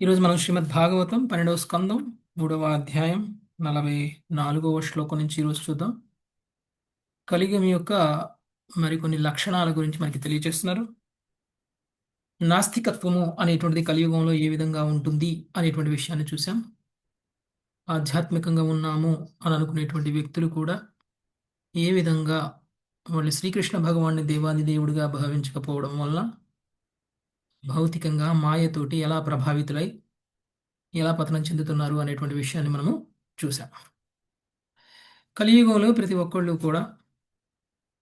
ఈరోజు మనం శ్రీమద్ భాగవతం 12వ స్కందం 3వ అధ్యాయం 44వ శ్లోకం నుంచి ఈరోజు చూద్దాం. కలియుగం యొక్క మరికొన్ని లక్షణాల గురించి మనకి తెలియజేస్తున్నారు. నాస్తికత్వము అనేటువంటిది కలియుగంలో ఏ విధంగా ఉంటుంది అనేటువంటి విషయాన్ని చూసాం. ఆధ్యాత్మికంగా ఉన్నాము అని అనుకునేటువంటి వ్యక్తులు కూడా ఏ విధంగా వాళ్ళు శ్రీకృష్ణ భగవాన్ని దేవాది దేవుడిగా భావించకపోవడం వల్ల భౌతికంగా మాయతోటి ఎలా ప్రభావితులై ఎలా పతనం చెందుతున్నారు అనేటువంటి విషయాన్ని మనము చూసాం. కలియుగంలో ప్రతి ఒక్కళ్ళు కూడా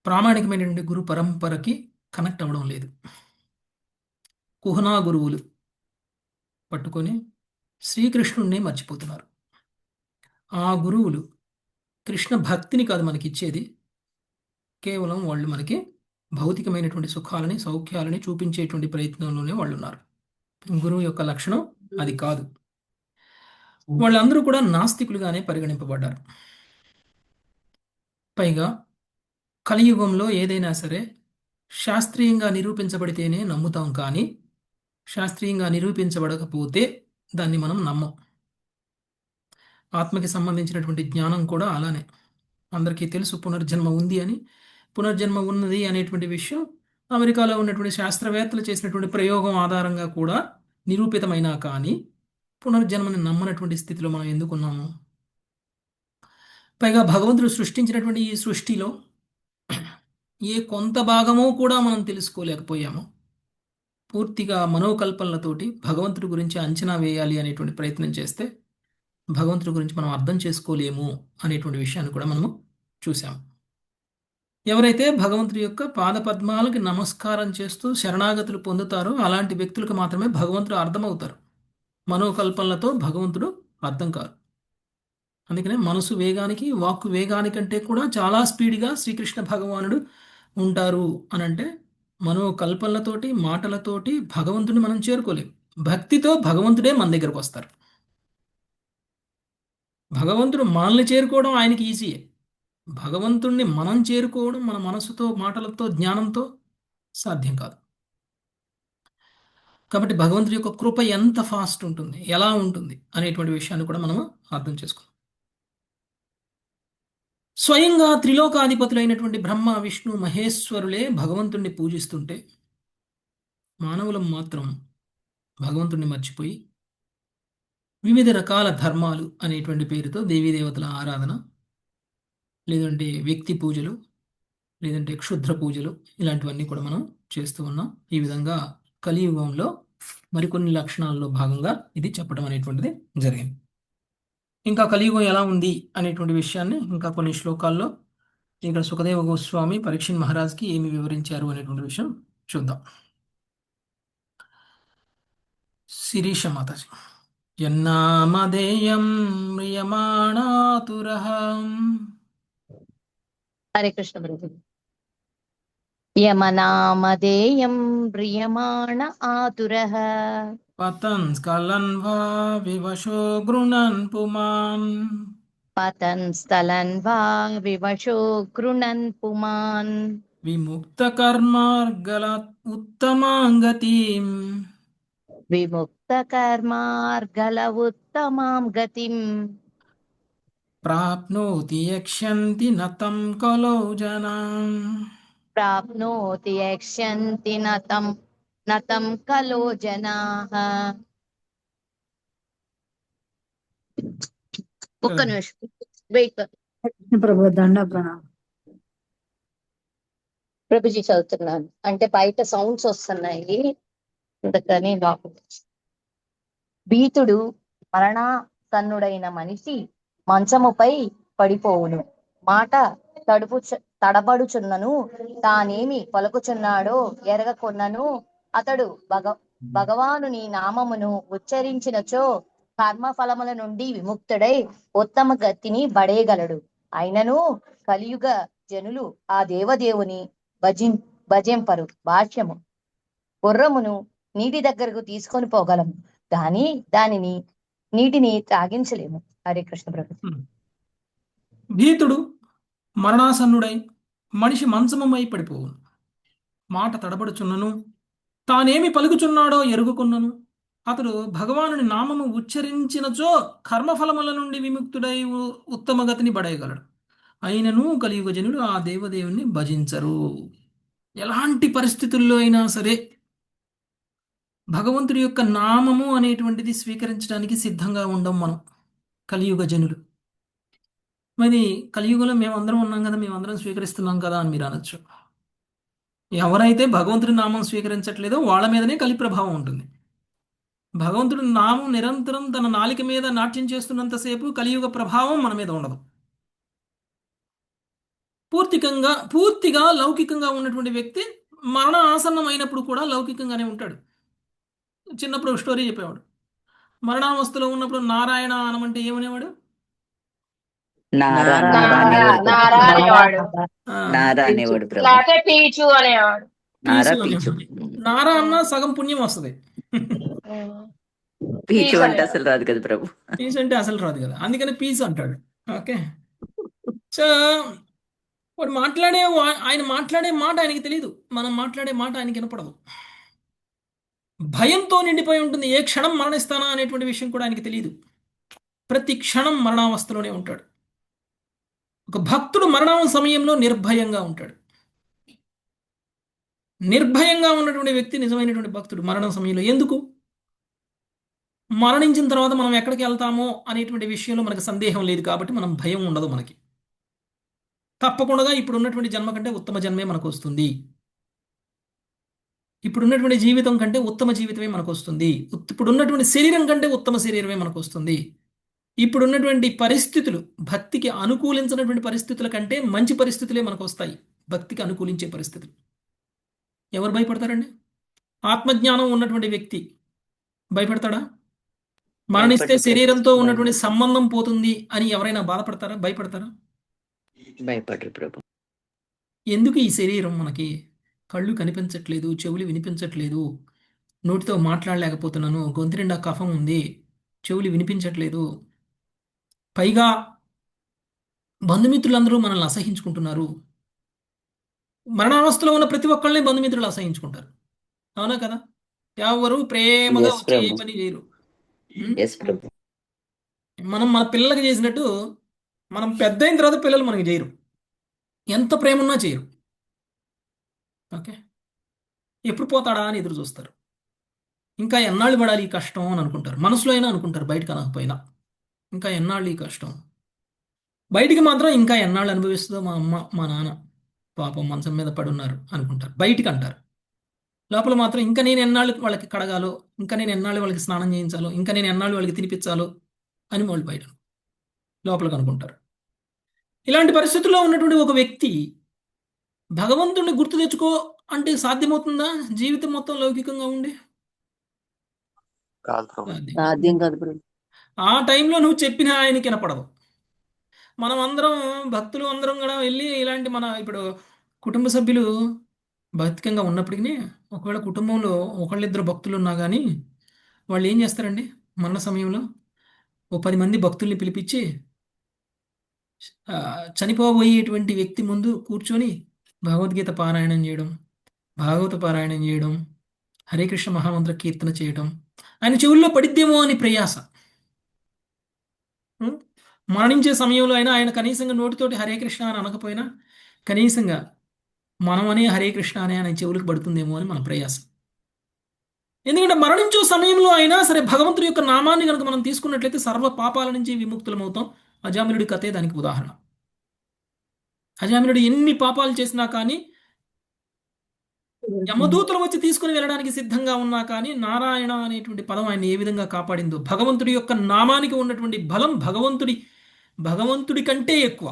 ప్రామాణికమైనటువంటి గురు పరంపరకి కనెక్ట్ అవ్వడం లేదు. కుహనా గురువులు పట్టుకొని శ్రీకృష్ణుణ్ణి మర్చిపోతున్నారు. ఆ గురువులు కృష్ణ భక్తిని కాదు మనకి ఇచ్చేది, కేవలం వాళ్ళు మనకి భౌతికమైనటువంటి సుఖాలని సౌఖ్యాలని చూపించేటువంటి ప్రయత్నంలోనే వాళ్ళు ఉన్నారు. గురువు యొక్క లక్షణం అది కాదు. వాళ్ళందరూ కూడా నాస్తికులుగానే పరిగణింపబడ్డారు. పైగా కలియుగంలో ఏదైనా సరే శాస్త్రీయంగా నిరూపించబడితేనే నమ్ముతాం, కానీ శాస్త్రీయంగా నిరూపించబడకపోతే దాన్ని మనం నమ్మం. ఆత్మకి సంబంధించినటువంటి జ్ఞానం కూడా అలానే. అందరికీ తెలుసు పునర్జన్మ ఉంది అని. పునర్జన్మ ఉన్నది అనేటువంటి విషయం అమెరికాలో ఉన్నటువంటి శాస్త్రవేత్తలు చేసినటువంటి ప్రయోగం ఆధారంగా కూడా నిరూపితమైనా కానీ పునర్జన్మని నమ్మనటువంటి స్థితిలో మనం ఎందుకున్నాము? పైగా భగవంతుడు సృష్టించినటువంటి ఈ సృష్టిలో ఏ కొంత భాగమో కూడా మనం తెలుసుకోలేకపోయాము. పూర్తిగా మనోకల్పనలతోటి భగవంతుడి గురించి అంచనా వేయాలి అనేటువంటి ప్రయత్నం చేస్తే భగవంతుడి గురించి మనం అర్థం చేసుకోలేము అనేటువంటి విషయాన్ని కూడా మనము చూసాం. ఎవరైతే భగవంతుడి యొక్క పాదపద్మాలకి నమస్కారం చేస్తూ శరణాగతులు పొందుతారో అలాంటి వ్యక్తులకు మాత్రమే భగవంతుడు అర్థమవుతారు. మనోకల్పనలతో భగవంతుడు అర్థం కాదు. అందుకనే మనసు వేగానికి వాక్కు వేగానికంటే కూడా చాలా స్పీడ్గా శ్రీకృష్ణ భగవానుడు ఉంటారు అనంటే మనోకల్పనలతోటి మాటలతోటి భగవంతుడిని మనం చేరుకోలేం. భక్తితో భగవంతుడే మన దగ్గరకు వస్తారు. భగవంతుడు మనల్ని చేరుకోవడం ఆయనకి ఈజీయే. భగవంతుణ్ణి మనం చేరుకోవడం మన మనసుతో మాటలతో జ్ఞానంతో సాధ్యం కాదు. కాబట్టి భగవంతుడి యొక్క కృప ఎంత ఫాస్ట్ ఉంటుంది, ఎలా ఉంటుంది అనేటువంటి విషయాన్ని కూడా మనము అర్థం చేసుకున్నాం. స్వయంగా త్రిలోకాధిపతులైనటువంటి బ్రహ్మ విష్ణు మహేశ్వరులే భగవంతుణ్ణి పూజిస్తుంటే మానవులం మాత్రం భగవంతుణ్ణి మర్చిపోయి వివిధ రకాల ధర్మాలు అనేటువంటి పేరుతో దేవీదేవతల ఆరాధన, లేదంటే వ్యక్తి పూజలు, లేదంటే క్షుద్ర పూజలు, ఇలాంటివన్నీ కూడా మనం చేస్తూ ఉన్నాం. ఈ విధంగా కలియుగంలో మరికొన్ని లక్షణాల్లో భాగంగా ఇది చెప్పడం అనేటువంటిది జరిగింది. ఇంకా కలియుగం ఎలా ఉంది అనేటువంటి విషయాన్ని ఇంకా కొన్ని శ్లోకాల్లో ఇక్కడ సుఖదేవ గోస్వామి పరీక్షణ్ మహారాజ్కి ఏమి వివరించారు అనేటువంటి విషయం చూద్దాం. శిరీష మాతాజీ. యన్నామధేయం మ్రియమాణాతురః. హరే కృష్ణ ప్రభు. యమనామధేయం ప్రియమాణ ఆతురః పతన్ స్ఖలన్ వా వివశో గృణన్ పుమాన్. పతన్ స్థలన్ వా వివశో గృణన్ పుమాన్. విముక్త కర్మార్గలాత్ ఉత్తమాం గతిం. విముక్త కర్మార్గల ఉత్తమాం గతిం. ప్రాప్నోతి యక్ష్యంతి నతం కలో జనాః. ప్రాప్నోతి యక్ష్యంతి నతం కలో జనాః. ఒక్క నిమిషం వెయిట్. ప్రభు దండ ప్రణామం. ప్రభుజీ చదువుతున్నాను అంటే బయట సౌండ్స్ వస్తున్నాయి, అందుకని లోపల. భీతుడు మరణాసన్నుడైన మనిషి మంచముపై పడిపోవును. మాట తడబడుచున్నను తానేమి పలుకుచున్నాడో ఎరగకొన్నను అతడు భగవానుని నామమును ఉచ్చరించినచో కర్మఫలముల నుండి విముక్తుడై ఉత్తమ గతిని బడేయగలడు. అయినను కలియుగ జనులు ఆ దేవదేవుని భజింపరు. భాష్యము. గుర్రమును నీటి దగ్గరకు తీసుకొని పోగలము, దానిని నీటిని త్రాగించలేము. హరే కృష్ణ ప్రభు. భీతుడు మరణాసన్నుడై మనిషి మంచమై పడిపోవును. మాట తడబడుచున్నను తానేమి పలుకుచున్నాడో ఎరుగుకున్నను అతడు భగవానుని నామము ఉచ్చరించినచో కర్మఫలముల నుండి విముక్తుడై ఉత్తమ గతిని పడేయగలడు. అయినను కలియుగ జనులు ఆ దేవదేవుని భజించరు. ఎలాంటి పరిస్థితుల్లో అయినా సరే భగవంతుడి యొక్క నామము అనేటువంటిది స్వీకరించడానికి సిద్ధంగా ఉండం మనం కలియుగ జనులు. మరి కలియుగంలో మేమందరం ఉన్నాం కదా, మేమందరం స్వీకరిస్తున్నాం కదా అని మీరు అనొచ్చు. ఎవరైతే భగవంతుడి నామం స్వీకరించట్లేదో వాళ్ళ మీదనే కలి ప్రభావం ఉంటుంది. భగవంతుడి నామం నిరంతరం తన నాలిక మీద నాట్యం చేస్తున్నంతసేపు కలియుగ ప్రభావం మన మీద ఉండదు. పూర్తిగా లౌకికంగా ఉన్నటువంటి వ్యక్తి మరణ ఆసన్నం అయినప్పుడు కూడా లౌకికంగానే ఉంటాడు. చిన్నప్పుడు ఒక స్టోరీ చెప్పేవాడు. మరణావస్థలో ఉన్నప్పుడు నారాయణ అనమంటే ఏమనేవాడు? నారా నారా నారా అనేవాడు ప్రభు. నారా అనేవాడు. ఆ, నారా అనేవాడు ప్రభు. లేకపోతే పీచు అనేవాడు. నారా పీచు పీచు. అనేవాడు. నారా అన్నా సగం పుణ్యం వస్తుంది. పీచు అంటే అసలు రాదు కదా ప్రభు. పీచు అంటే అసలు రాదు కదా, అందుకని పీచు అంటాడు. ఓకే, సో వాడు ఆయన మాట్లాడే మాట ఆయనకి తెలియదు, మనం మాట్లాడే మాట ఆయనకి వినపడదు. భయంతో నిండిపోయి ఉంటుంది. ఏ క్షణం మరణిస్తానా అనేటువంటి విషయం కూడా ఆయనకి తెలియదు. ప్రతి క్షణం మరణావస్థలోనే ఉంటాడు. ఒక భక్తుడు మరణం సమయంలో నిర్భయంగా ఉంటాడు. నిర్భయంగా ఉన్నటువంటి వ్యక్తి నిజమైనటువంటి భక్తుడు మరణం సమయంలో. ఎందుకు? మరణించిన తర్వాత మనం ఎక్కడికి వెళ్తామో అనేటువంటి విషయంలో మనకు సందేహం లేదు కాబట్టి మనం భయం ఉండదు మనకి. తప్పకుండా ఇప్పుడు ఉన్నటువంటి జన్మ కంటే ఉత్తమ జన్మే మనకు వస్తుంది. ఇప్పుడున్నటువంటి జీవితం కంటే ఉత్తమ జీవితమే మనకు వస్తుంది. ఇప్పుడున్నటువంటి శరీరం కంటే ఉత్తమ శరీరమే మనకు వస్తుంది. ఇప్పుడున్నటువంటి పరిస్థితులు భక్తికి అనుకూలించినటువంటి పరిస్థితుల కంటే మంచి పరిస్థితులే మనకు వస్తాయి. భక్తికి అనుకూలించే పరిస్థితులు. ఎవరు భయపడతారండి? ఆత్మజ్ఞానం ఉన్నటువంటి వ్యక్తి భయపడతాడా? మరణిస్తే శరీరంతో ఉన్నటువంటి సంబంధం పోతుంది అని ఎవరైనా బాధపడతారా? భయపడతారా? భయపడరు ప్రభు. ఎందుకు ఈ శరీరం మనకి? కళ్ళు కనిపించట్లేదు, చెవులు వినిపించట్లేదు, నోటితో మాట్లాడలేకపోతున్నాను, గొంతు నిండా కఫం ఉంది, చెవులు వినిపించట్లేదు, పైగా బంధుమిత్రులందరూ మనల్ని అసహించుకుంటున్నారు. మరణావస్థలో ఉన్న ప్రతి ఒక్కళ్ళని బంధుమిత్రులు అసహించుకుంటారు. అవునా కదా? ఎవరు ప్రేమగా Yes, వచ్చి ఏ ప్రభు. పని చేయరు. ఎస్ ప్రభు. మనం మన పిల్లలకి చేసినట్టు మనం పెద్ద అయిన తర్వాత పిల్లలు మనకి చేయరు. ఎంత ప్రేమ ఉన్నా చేయరు. ఓకే, ఎప్పుడు పోతాడా అని ఎదురు చూస్తారు. ఇంకా ఎన్నాళ్ళు పడాలి ఈ కష్టం అని అనుకుంటారు. మనసులో అయినా అనుకుంటారు, బయటకు అనకపోయినా. ఇంకా ఎన్నాళ్ళు ఈ కష్టం. బయటికి మాత్రం ఇంకా ఎన్నాళ్ళు అనుభవిస్తుందో మా అమ్మ మా నాన్న పాపం మంచం మీద పడున్నారు అనుకుంటారు, బయటికి అంటారు. లోపల మాత్రం ఇంకా నేను ఎన్నాళ్ళు వాళ్ళకి కడగాలో, ఇంకా నేను ఎన్నాళ్ళు వాళ్ళకి స్నానం చేయించాలో, ఇంకా నేను ఎన్నాళ్ళు వాళ్ళకి తినిపించాలో అని వాళ్ళు బయట లోపలికి అనుకుంటారు. ఇలాంటి పరిస్థితుల్లో ఉన్నటువంటి ఒక వ్యక్తి భగవంతుడిని గుర్తు తెచ్చుకో అంటే సాధ్యమవుతుందా? జీవితం మొత్తం లౌకికంగా ఉండి కాదు ప్రభు. సాధ్యం కాదు ప్రభు. ఆ టైంలో నువ్వు చెప్పిన ఆయనకి వినపడదు. మనం అందరం భక్తులు అందరం కూడా వెళ్ళి ఇలాంటి మన ఇప్పుడు కుటుంబ సభ్యులు భౌతికంగా ఉన్నప్పటికీ ఒకవేళ కుటుంబంలో ఒకళ్ళిద్దరు భక్తులు ఉన్నా కానీ వాళ్ళు ఏం చేస్తారండి? మరణ సమయంలో ఓ 10 మంది భక్తుల్ని పిలిపించి చనిపోబోయేటువంటి వ్యక్తి ముందు కూర్చొని భగవద్గీత పారాయణం చేయడం, భాగవత పారాయణం చేయడం, హరే కృష్ణ మహామంత్ర కీర్తన చేయడం, ఆయన చెవుల్లో పడిద్దేమో అని ప్రయాస. మరణించే సమయంలో అయినా ఆయన కనీసంగా నోటితోటి హరే కృష్ణ అని అనకపోయినా కనీసంగా మనం అనే హరే కృష్ణ అనే ఆయన చెవులకు పడుతుందేమో అని మన ప్రయాసం. ఎందుకంటే మరణించే సమయంలో అయినా సరే భగవంతుడి యొక్క నామాన్ని కనుక మనం తీసుకున్నట్లయితే సర్వ పాపాల నుంచి విముక్తులమవుతాం. అజామిలుడి కథే దానికి ఉదాహరణ. అజామిలుడు ఎన్ని పాపాలు చేసినా కానీ, యమదూతలు వచ్చి తీసుకుని వెళ్ళడానికి సిద్ధంగా ఉన్నా కానీ నారాయణ అనేటువంటి పదం ఆయన ఏ విధంగా కాపాడిందో, భగవంతుడి యొక్క నామానికి ఉన్నటువంటి బలం భగవంతుడి కంటే ఎక్కువ.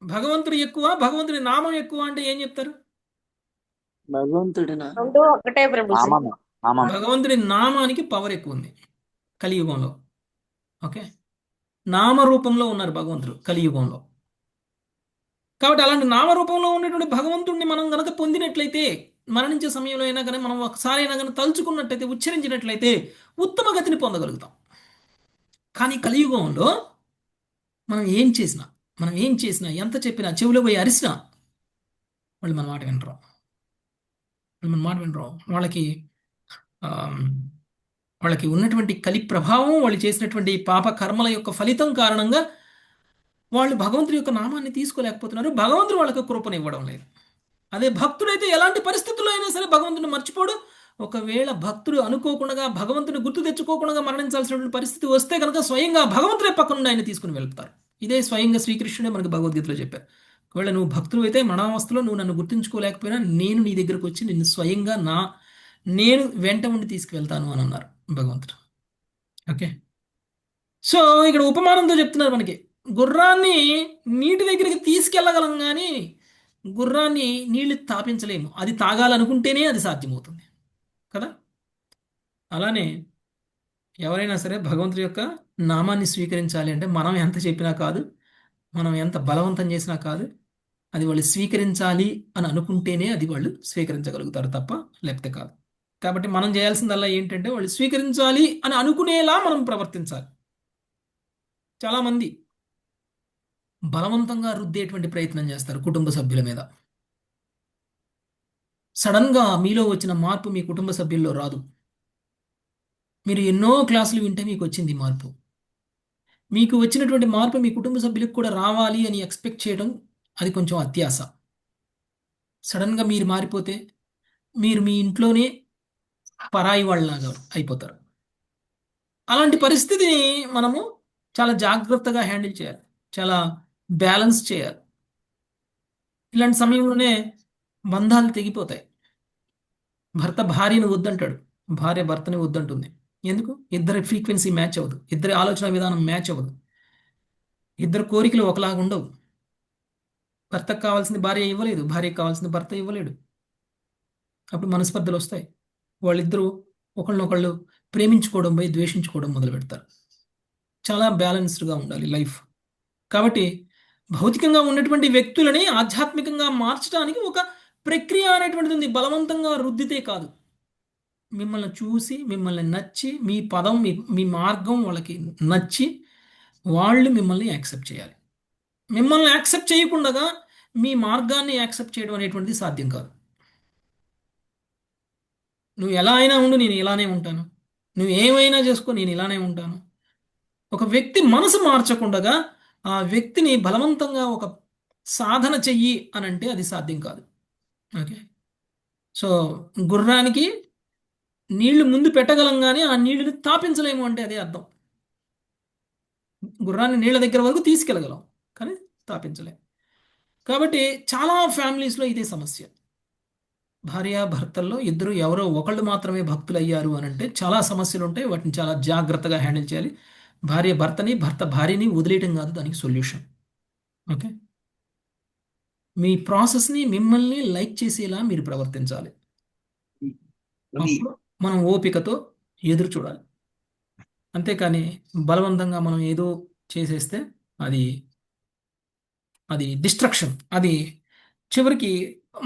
భగవంతుడు ఎక్కువ, భగవంతుడి నామం ఎక్కువ అంటే ఏం చెప్తారు? భగవంతుడు రెండు ఒకటే ప్రభు. నామము నామము భగవంతుడి నామానికి పవర్ ఎక్కువ ఉంది కలియుగంలో. ఓకే, నామరూపంలో ఉన్నారు భగవంతుడు కలియుగంలో. కాబట్టి అలాంటి నామరూపంలో ఉన్నటువంటి భగవంతుడిని మనం గనక పొందినట్లయితే, మరణించే సమయంలో అయినా కానీ మనం ఒకసారి అయినా కానీ తలుచుకున్నట్లయితే, ఉచ్చరించినట్లయితే ఉత్తమ గతిని పొందగలుగుతాం. కానీ కలియుగంలో మనం ఏం చేసినా ఎంత చెప్పినా, చెవిలో పోయి అరిసినా వాళ్ళు మన మాట వినరు. వాళ్ళకి ఆమ్, వాళ్ళకి ఉన్నటువంటి కలి ప్రభావం, వాళ్ళు చేసినటువంటి పాప కర్మల యొక్క ఫలితం కారణంగా వాళ్ళు భగవంతుడి యొక్క నామాన్ని తీసుకోలేకపోతున్నారు. భగవంతుడు వాళ్ళకి కృపనివ్వడం లేదు. అదే భక్తుడైతే ఎలాంటి పరిస్థితుల్లో అయినా సరే భగవంతుడిని మర్చిపోడు. ఒకవేళ భక్తుడు అనుకోకుండా భగవంతుని గుర్తు తెచ్చుకోకుండా మరణించాల్సినటువంటి పరిస్థితి వస్తే కనుక స్వయంగా భగవంతుడే పక్క నుండి ఆయన తీసుకుని వెళ్తారు. ఇదే స్వయంగా శ్రీకృష్ణుడే మనకి భగవద్గీతలో చెప్పారు. ఒకవేళ నువ్వు భక్తుడు అయితే మరణావస్థలో నువ్వు నన్ను గుర్తుంచుకోలేకపోయినా నేను నీ దగ్గరకు వచ్చి నిన్ను స్వయంగా నేను వెంట ఉండి తీసుకువెళ్తాను అని అన్నారు భగవంతుడు. ఓకే, సో ఇక్కడ ఉపమానంతో చెప్తున్నారు మనకి, గుర్రాన్ని నీటి దగ్గరికి తీసుకెళ్ళగలం కానీ గుర్రాన్ని నీళ్లు తాపించలేము. అది తాగాలనుకుంటేనే అది సాధ్యమవుతుంది కదా. అలానే ఎవరైనా సరే భగవంతుడి యొక్క నామాన్ని స్వీకరించాలి అంటే మనం ఎంత చెప్పినా కాదు, మనం ఎంత బలవంతం చేసినా కాదు, అది వాళ్ళు స్వీకరించాలి అని అనుకుంటేనే అది వాళ్ళు స్వీకరించగలుగుతారు తప్ప లేకపోతే కాదు. కాబట్టి మనం చేయాల్సిందల్లా ఏంటంటే వాళ్ళు స్వీకరించాలి అని అనుకునేలా మనం ప్రవర్తించాలి. చాలామంది బలవంతంగా రుద్దేటువంటి ప్రయత్నం చేస్తారు కుటుంబ సభ్యుల మీద. సడన్గా మీలో వచ్చిన మార్పు మీ కుటుంబ సభ్యుల్లో రాదు. మీరు ఎన్నో క్లాసులు వింటే మీకు వచ్చింది మార్పు. మీకు వచ్చినటువంటి మార్పు మీ కుటుంబ సభ్యులకు కూడా రావాలి అని ఎక్స్పెక్ట్ చేయడం అది కొంచెం అత్యాశ. సడన్గా మీరు మారిపోతే మీరు మీ ఇంట్లోనే పరాయి వాళ్ళలాగా అయిపోతారు. అలాంటి పరిస్థితిని మనము చాలా జాగ్రత్తగా హ్యాండిల్ చేయాలి, చాలా బ్యాలెన్స్ చేయాలి. ఇలాంటి సమయంలోనే బంధాలు తెగిపోతాయి. భర్త భార్యను వద్దంటాడు, భార్య భర్తని వద్దంటుంది. ఎందుకు? ఇద్దరి ఫ్రీక్వెన్సీ మ్యాచ్ అవ్వదు, ఇద్దరి ఆలోచన విధానం మ్యాచ్ అవ్వదు, ఇద్దరు కోరికలు ఒకలాగా ఉండవు. భర్తకు కావాల్సింది భార్య ఇవ్వలేదు, భార్యకు కావాల్సింది భర్త ఇవ్వలేడు. అప్పుడు మనస్పర్ధలు వస్తాయి. వాళ్ళిద్దరూ ఒకళ్ళనొకళ్ళు ప్రేమించుకోవడం పోయి ద్వేషించుకోవడం మొదలు పెడతారు. చాలా బ్యాలెన్స్డ్గా ఉండాలి లైఫ్. కాబట్టి భౌతికంగా ఉన్నటువంటి వ్యక్తులని ఆధ్యాత్మికంగా మార్చడానికి ఒక ప్రక్రియ అనేటువంటిది ఉంది. బలవంతంగా రుద్దితే కాదు. మిమ్మల్ని చూసి, మిమ్మల్ని నచ్చి, మీ పదం, మీ మార్గం వాళ్ళకి నచ్చి వాళ్ళు మిమ్మల్ని యాక్సెప్ట్ చేయాలి. మిమ్మల్ని యాక్సెప్ట్ చేయకుండా మీ మార్గాన్ని యాక్సెప్ట్ చేయడం అనేటువంటిది సాధ్యం కాదు. నువ్వు ఎలా అయినా ఉండు, నేను ఇలానే ఉంటాను, నువ్వు ఏమైనా చేసుకో, నేను ఇలానే ఉంటాను. ఒక వ్యక్తి మనసు మార్చకుండా ఆ వ్యక్తిని బలవంతంగా ఒక సాధన చెయ్యి అని అంటే అది సాధ్యం కాదు. ఓకే, సో గుర్రానికి నీళ్లు ముందు పెట్టగలం కానీ ఆ నీళ్ళని తాపించలేము అంటే అదే అర్థం. గుర్రాన్ని నీళ్ళ దగ్గర వరకు తీసుకెళ్ళగలం కానీ తాపించలేం. కాబట్టి చాలా ఫ్యామిలీస్లో ఇదే సమస్య. భార్యాభర్తల్లో ఇద్దరు ఎవరో ఒకళ్ళు మాత్రమే భక్తులు అయ్యారు అని అంటే చాలా సమస్యలు ఉంటాయి. వాటిని చాలా జాగ్రత్తగా హ్యాండిల్ చేయాలి. భార్య భర్తని, భర్త భార్యని వదిలేయటం కాదు దానికి సొల్యూషన్. ఓకే, మీ ప్రాసెస్ని మిమ్మల్ని లైక్ చేసేలా మీరు ప్రవర్తించాలి. అప్పుడు మనం ఓపికతో ఎదురు చూడాలి. అంతేకాని బలవంతంగా మనం ఏదో చేసేస్తే అది డిస్ట్రక్షన్. అది చివరికి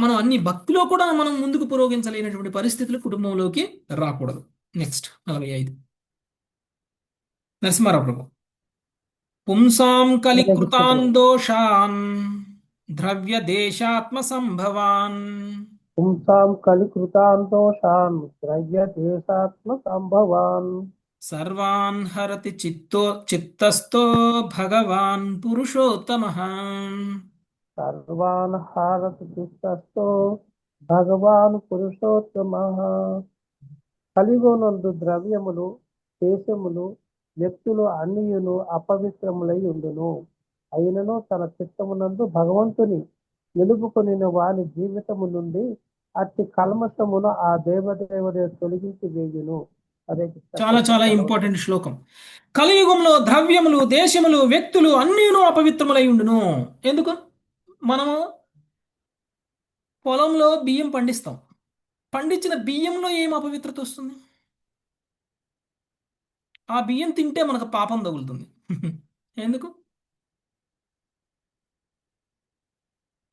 మనం అన్ని భక్తిలో కూడా మనం ముందుకు పురోగించలేనటువంటి పరిస్థితులు కుటుంబంలోకి రాకూడదు. నెక్స్ట్ 45 నరసింహారావు ప్రభు. పుంసాం కలికృతాన్ దోషాన్ ద్రవ్య దేశాత్మ సంభవాన్ పుంసాం కలికృతాన్ దోషాన్ ద్రవ్య దేశాత్మ సంభవాన్ సర్వాన్ హరతి చిత్తస్థో భగవాన్ పురుషోత్తమః. సర్వాన్ హారతి చిత్తస్థో భగవాన్ పురుషోత్తమః. కలిగోనందు ద్రవ్యములు, దేశములు, వ్యక్తులు అన్నియును అపవిత్రములై ఉండును. అయినను తన చిత్తమునందు భగవంతుని నిలుపుకొని వాని జీవితము నుండి అట్టి కల్మషమును ఆ దేవదేవుడే తొలగించి వేయును. అదే చాలా చాలా ఇంపార్టెంట్ శ్లోకం. కలియుగంలో ద్రవ్యములు, దేశములు, వ్యక్తులు అన్నీను అపవిత్రములై ఉండును. ఎందుకు? మనము పొలంలో బియ్యం పండిస్తాం. పండించిన బియ్యంలో ఏం అపవిత్రత వస్తుంది? ఆ బియ్యం తింటే మనకు పాపం తగులుతుంది. ఎందుకు?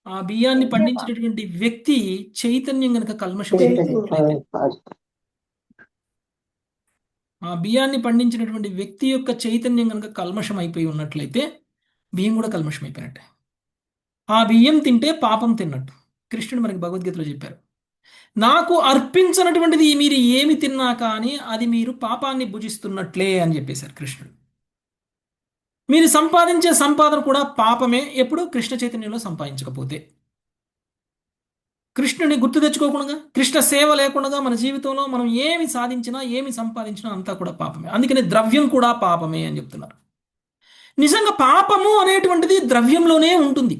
ఆ బియ్యాన్ని పండించినటువంటి వ్యక్తి చైతన్యం కనుక కల్మషం ఆ బియ్యాన్ని పండించినటువంటి వ్యక్తి యొక్క చైతన్యం కనుక కల్మషం అయిపోయి ఉన్నట్లయితే బియ్యం కూడా కల్మషం అయిపోయినట్టే. ఆ బియ్యం తింటే పాపం తిన్నట్టు కృష్ణుడు మనకి భగవద్గీతలో చెప్పారు. నాకు అర్పించనటువంటిది మీరు ఏమి తిన్నా కానీ అది మీరు పాపాన్ని భుజిస్తున్నట్లే అని చెప్పేశారు కృష్ణుడు. మీరు సంపాదించే సంపాదన కూడా పాపమే, ఎప్పుడు కృష్ణ చైతన్యంలో సంపాదించకపోతే. కృష్ణుని గుర్తు తెచ్చుకోకుండా, కృష్ణ సేవ లేకుండా మన జీవితంలో మనం ఏమి సాధించినా ఏమి సంపాదించినా అంతా కూడా పాపమే. అందుకని ద్రవ్యం కూడా పాపమే అని చెప్తున్నారు. నిజంగా పాపము అనేటువంటిది ద్రవ్యంలోనే ఉంటుంది,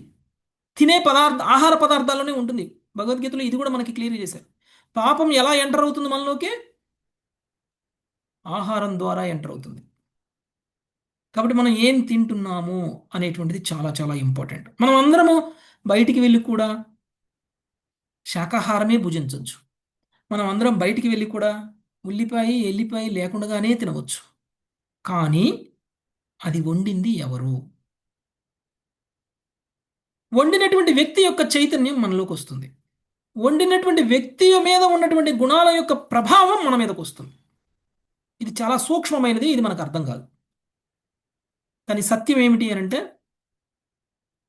తినే ఆహార పదార్థాల్లోనే ఉంటుంది. భగవద్గీతలో ఇది కూడా మనకి క్లియర్ చేశారు. పాపం ఎలా ఎంటర్ అవుతుంది మనలోకి? ఆహారం ద్వారా ఎంటర్ అవుతుంది. కాబట్టి మనం ఏం తింటున్నాము అనేటువంటిది చాలా చాలా ఇంపార్టెంట్. మనం అందరము బయటికి వెళ్ళి కూడా శాకాహారమే భుజించవచ్చు. మనం అందరం బయటికి వెళ్ళి కూడా ఉల్లిపాయ ఎల్లిపాయ లేకుండానే తినవచ్చు. కానీ అది వండింది ఎవరు? వండినటువంటి వ్యక్తి యొక్క చైతన్యం మనలోకి వస్తుంది. వండినటువంటి వ్యక్తి మీద ఉన్నటువంటి గుణాల యొక్క ప్రభావం మన మీదకి వస్తుంది. ఇది చాలా సూక్ష్మమైనది, ఇది మనకు అర్థం కాదు. కానీ సత్యం ఏమిటి అని అంటే,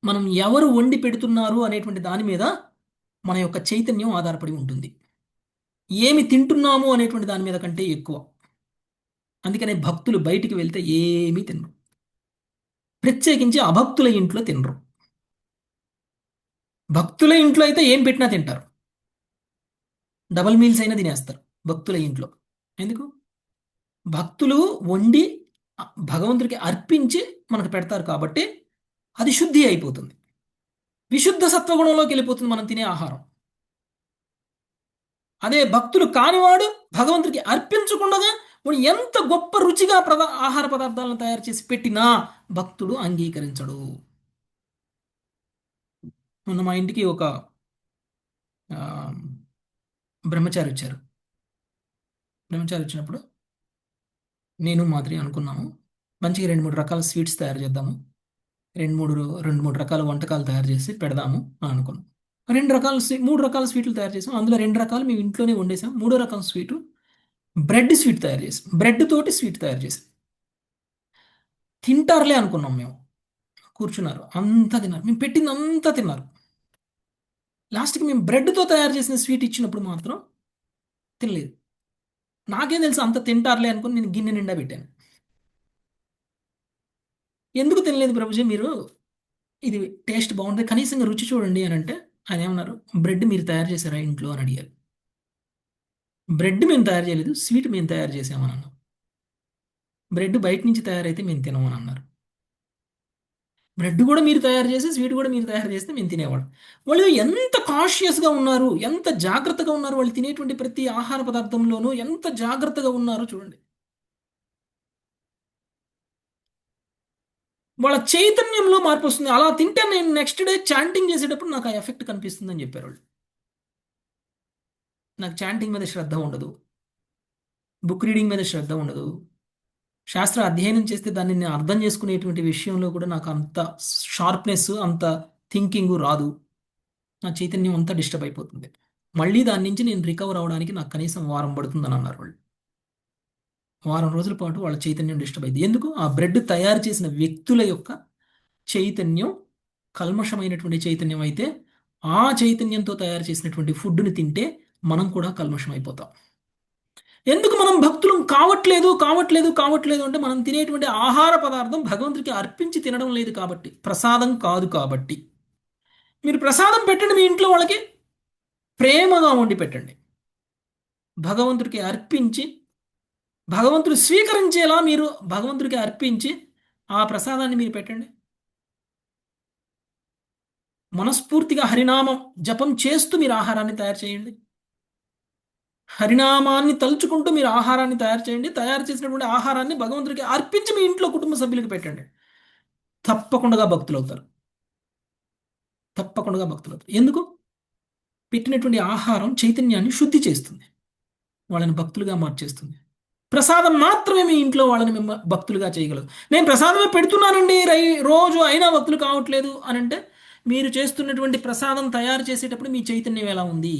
మనం ఎవరు వండి పెడుతున్నారు అనేటువంటి దాని మీద మన యొక్క చైతన్యం ఆధారపడి ఉంటుంది. ఏమి తింటున్నాము అనేటువంటి దాని మీద కంటే ఎక్కువ. అందుకనే భక్తులు బయటికి వెళ్తే ఏమీ తినరు, ప్రత్యేకించి అభక్తుల ఇంట్లో తినరు. భక్తుల ఇంట్లో అయితే ఏం పెట్టినా తింటారు, డబల్ మీల్స్ అయినా తినేస్తారు భక్తుల ఇంట్లో. ఎందుకు? భక్తులు వండి భగవంతుడికి అర్పించి మనకు పెడతారు కాబట్టి అది శుద్ధి అయిపోతుంది, విశుద్ధ సత్వగుణంలోకి వెళ్ళిపోతుంది మనం తినే ఆహారం. అదే భక్తులు కానివాడు భగవంతుడికి అర్పించకుండా వాడు ఎంత గొప్ప రుచిగా ఆహార పదార్థాలను తయారు చేసి పెట్టినా భక్తుడు అంగీకరించడు. మొన్న మా ఇంటికి ఒక బ్రహ్మచారి వచ్చారు. బ్రహ్మచారి వచ్చినప్పుడు నేను మాదిరి అనుకున్నాము, మంచిగా 2-3 రకాల స్వీట్స్ తయారు చేద్దాము, 2-3 రకాల వంటకాలు తయారు చేసి పెడదాము అని అనుకున్నాం. 3 రకాల స్వీట్లు తయారు చేసాం. అందులో 2 రకాలు మేము ఇంట్లోనే వండేసాం. 3వ రకం స్వీటు బ్రెడ్ స్వీట్ తయారు చేసాం. బ్రెడ్ తోటి స్వీట్ తయారు చేసాం. తింటారులే అనుకున్నాం మేము. కూర్చున్నారు, అంతా తిన్నారు, మేము పెట్టింది అంతా తిన్నారు. లాస్ట్కి మేము బ్రెడ్తో తయారు చేసిన స్వీట్ ఇచ్చినప్పుడు మాత్రం తినలేదు. నాకేం తెలుసు అంత తింటారులే అనుకుని నేను గిన్నె నిండా పెట్టాను. ఎందుకు తినలేదు ప్రభుజీ మీరు? ఇది టేస్ట్ బాగుంటుంది, కనీసంగా రుచి చూడండి అని అంటే ఆయన ఏమన్నారు, బ్రెడ్ మీరు తయారు చేశారా ఇంట్లో అని అడిగారు. బ్రెడ్ మేము తయారు చేయలేదు, స్వీట్ మేము తయారు చేసామని అన్నాం. బ్రెడ్ బయట నుంచి తయారైతే మేము తినమని అన్నారు. బ్రెడ్ కూడా మీరు తయారు చేసి స్వీట్ కూడా మీరు తయారు చేస్తే మేము తినేవాడు. వాళ్ళు ఎంత కాన్షియస్గా ఉన్నారు, ఎంత జాగ్రత్తగా ఉన్నారు, వాళ్ళు తినేటువంటి ప్రతి ఆహార పదార్థంలోనూ ఎంత జాగ్రత్తగా ఉన్నారో చూడండి. వాళ్ళ చైతన్యంలో మార్పు వస్తుంది. అలా తింటే నేను నెక్స్ట్ డే చాంటింగ్ చేసేటప్పుడు నాకు ఆ ఎఫెక్ట్ కనిపిస్తుందని చెప్పారు వాళ్ళు. నాకు చాంటింగ్ మీద శ్రద్ధ ఉండదు, బుక్ రీడింగ్ మీద శ్రద్ధ ఉండదు, శాస్త్ర అధ్యయనం చేస్తే దాన్ని నేను అర్థం చేసుకునేటువంటి విషయంలో కూడా నాకు అంత షార్ప్నెస్, అంత థింకింగ్ రాదు. నా చైతన్యం అంతా డిస్టర్బ్ అయిపోతుంది. మళ్ళీ దాని నుంచి నేను రికవర్ అవ్వడానికి నాకు కనీసం వారం పడుతుందని అన్నారు వాళ్ళు. వారం రోజుల పాటు వాళ్ళ చైతన్యం డిస్టర్బ్ అయింది. ఎందుకు? ఆ బ్రెడ్ తయారు చేసిన వ్యక్తుల యొక్క చైతన్యం కల్మషమైనటువంటి చైతన్యం అయితే, ఆ చైతన్యంతో తయారు చేసినటువంటి ఫుడ్ని తింటే మనం కూడా కల్మషం అయిపోతాం. ఎందుకు మనం భక్తులం కావట్లేదు కావట్లేదు కావట్లేదు అంటే, మనం తినేటువంటి ఆహార పదార్థం భగవంతుడికి అర్పించి తినడం లేదు కాబట్టి, ప్రసాదం కాదు కాబట్టి. మీరు ప్రసాదం పెట్టండి మీ ఇంట్లో వాళ్ళకి, ప్రేమగా వండి పెట్టండి, భగవంతుడికి అర్పించి భగవంతుడు స్వీకరించేలా మీరు భగవంతుడికి అర్పించి ఆ ప్రసాదాన్ని మీరు పెట్టండి. మనస్ఫూర్తిగా హరినామం జపం చేస్తూ మీరు ఆహారాన్ని తయారు చేయండి. హరినామాన్ని తలుచుకుంటూ మీరు ఆహారాన్ని తయారు చేయండి. తయారు చేసినటువంటి ఆహారాన్ని భగవంతుడికి అర్పించి మీ ఇంట్లో కుటుంబ సభ్యులకు పెట్టండి. తప్పకుండా భక్తులు అవుతారు. తప్పకుండా భక్తులు అవుతారు. ఎందుకు? పెట్టినటువంటి ఆహారం చైతన్యాన్ని శుద్ధి చేస్తుంది, వాళ్ళని భక్తులుగా మార్చేస్తుంది. ప్రసాదం మాత్రమే మీ ఇంట్లో వాళ్ళని భక్తులుగా చేయగలదు. నేను ప్రసాదమే పెడుతున్నానండి రోజు అయినా భక్తులు కావట్లేదు అని అంటే, మీరు చేస్తున్నటువంటి ప్రసాదం తయారు చేసేటప్పుడు మీ చైతన్యం ఎలా ఉంది?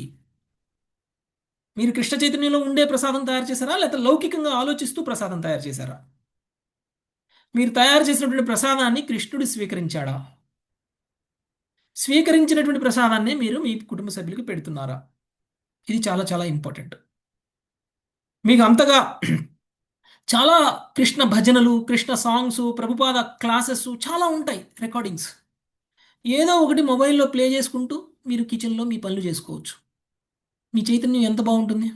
మీరు కృష్ణ చైతన్యంలో ఉండే ప్రసాదం తయారు చేశారా, లేకపోతే లౌకికంగా ఆలోచిస్తూ ప్రసాదం తయారు చేశారా? మీరు తయారు చేసినటువంటి ప్రసాదాన్ని కృష్ణుడు స్వీకరించాడా? స్వీకరించినటువంటి ప్రసాదాన్ని మీరు మీ కుటుంబ సభ్యులకు పెడుతున్నారా? ఇది చాలా చాలా ఇంపార్టెంట్. మీకు అంతగా చాలా కృష్ణ భజనలు, కృష్ణ సాంగ్స్, ప్రభుపాద క్లాసెస్ చాలా ఉంటాయి రికార్డింగ్స్. ఏదో ఒకటి మొబైల్లో ప్లే చేసుకుంటూ మీరు కిచెన్లో మీ పనులు చేసుకోవచ్చు. మీ చైతన్యం ఎంత బాగుంటుంది.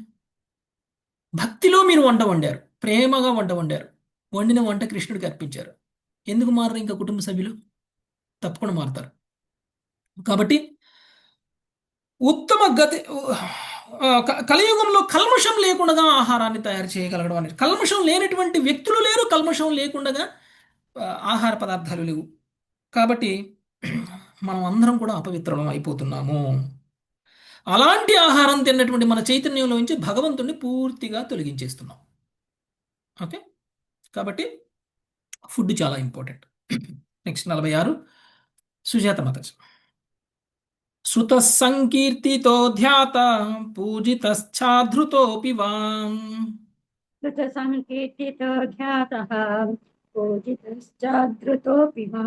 భక్తిలో మీరు వంట వండారు, ప్రేమగా వంట వండారు, వండిన వంట కృష్ణుడికి అర్పించారు. ఎందుకు మారరు ఇంకా కుటుంబ సభ్యులు? తప్పకుండా మారుతారు. కాబట్టి ఉత్తమ గతి కలియుగంలో కల్మషం లేకుండా ఆహారాన్ని తయారు చేయగలగడం అనేది. కల్మషం లేనటువంటి వ్యక్తులు లేరు, కల్మషం లేకుండా ఆహార పదార్థాలు లేవు. కాబట్టి మనం అందరం కూడా అపవిత్రం అయిపోతున్నాము. అలాంటి ఆహారం తిన్నటువంటి మన చైతన్యంలోంచి భగవంతుణ్ణి పూర్తిగా తొలగించేస్తున్నాం. ఓకే, కాబట్టి ఫుడ్ చాలా ఇంపార్టెంట్. నెక్స్ట్ 46 సుజాత మాత. సుత సంకీర్తితో ధ్యాత పూజితశ్చాధృతోపి వాం సుత సంకీర్తితో ధ్యాతః పూజితశ్చాధృతోऽపి వా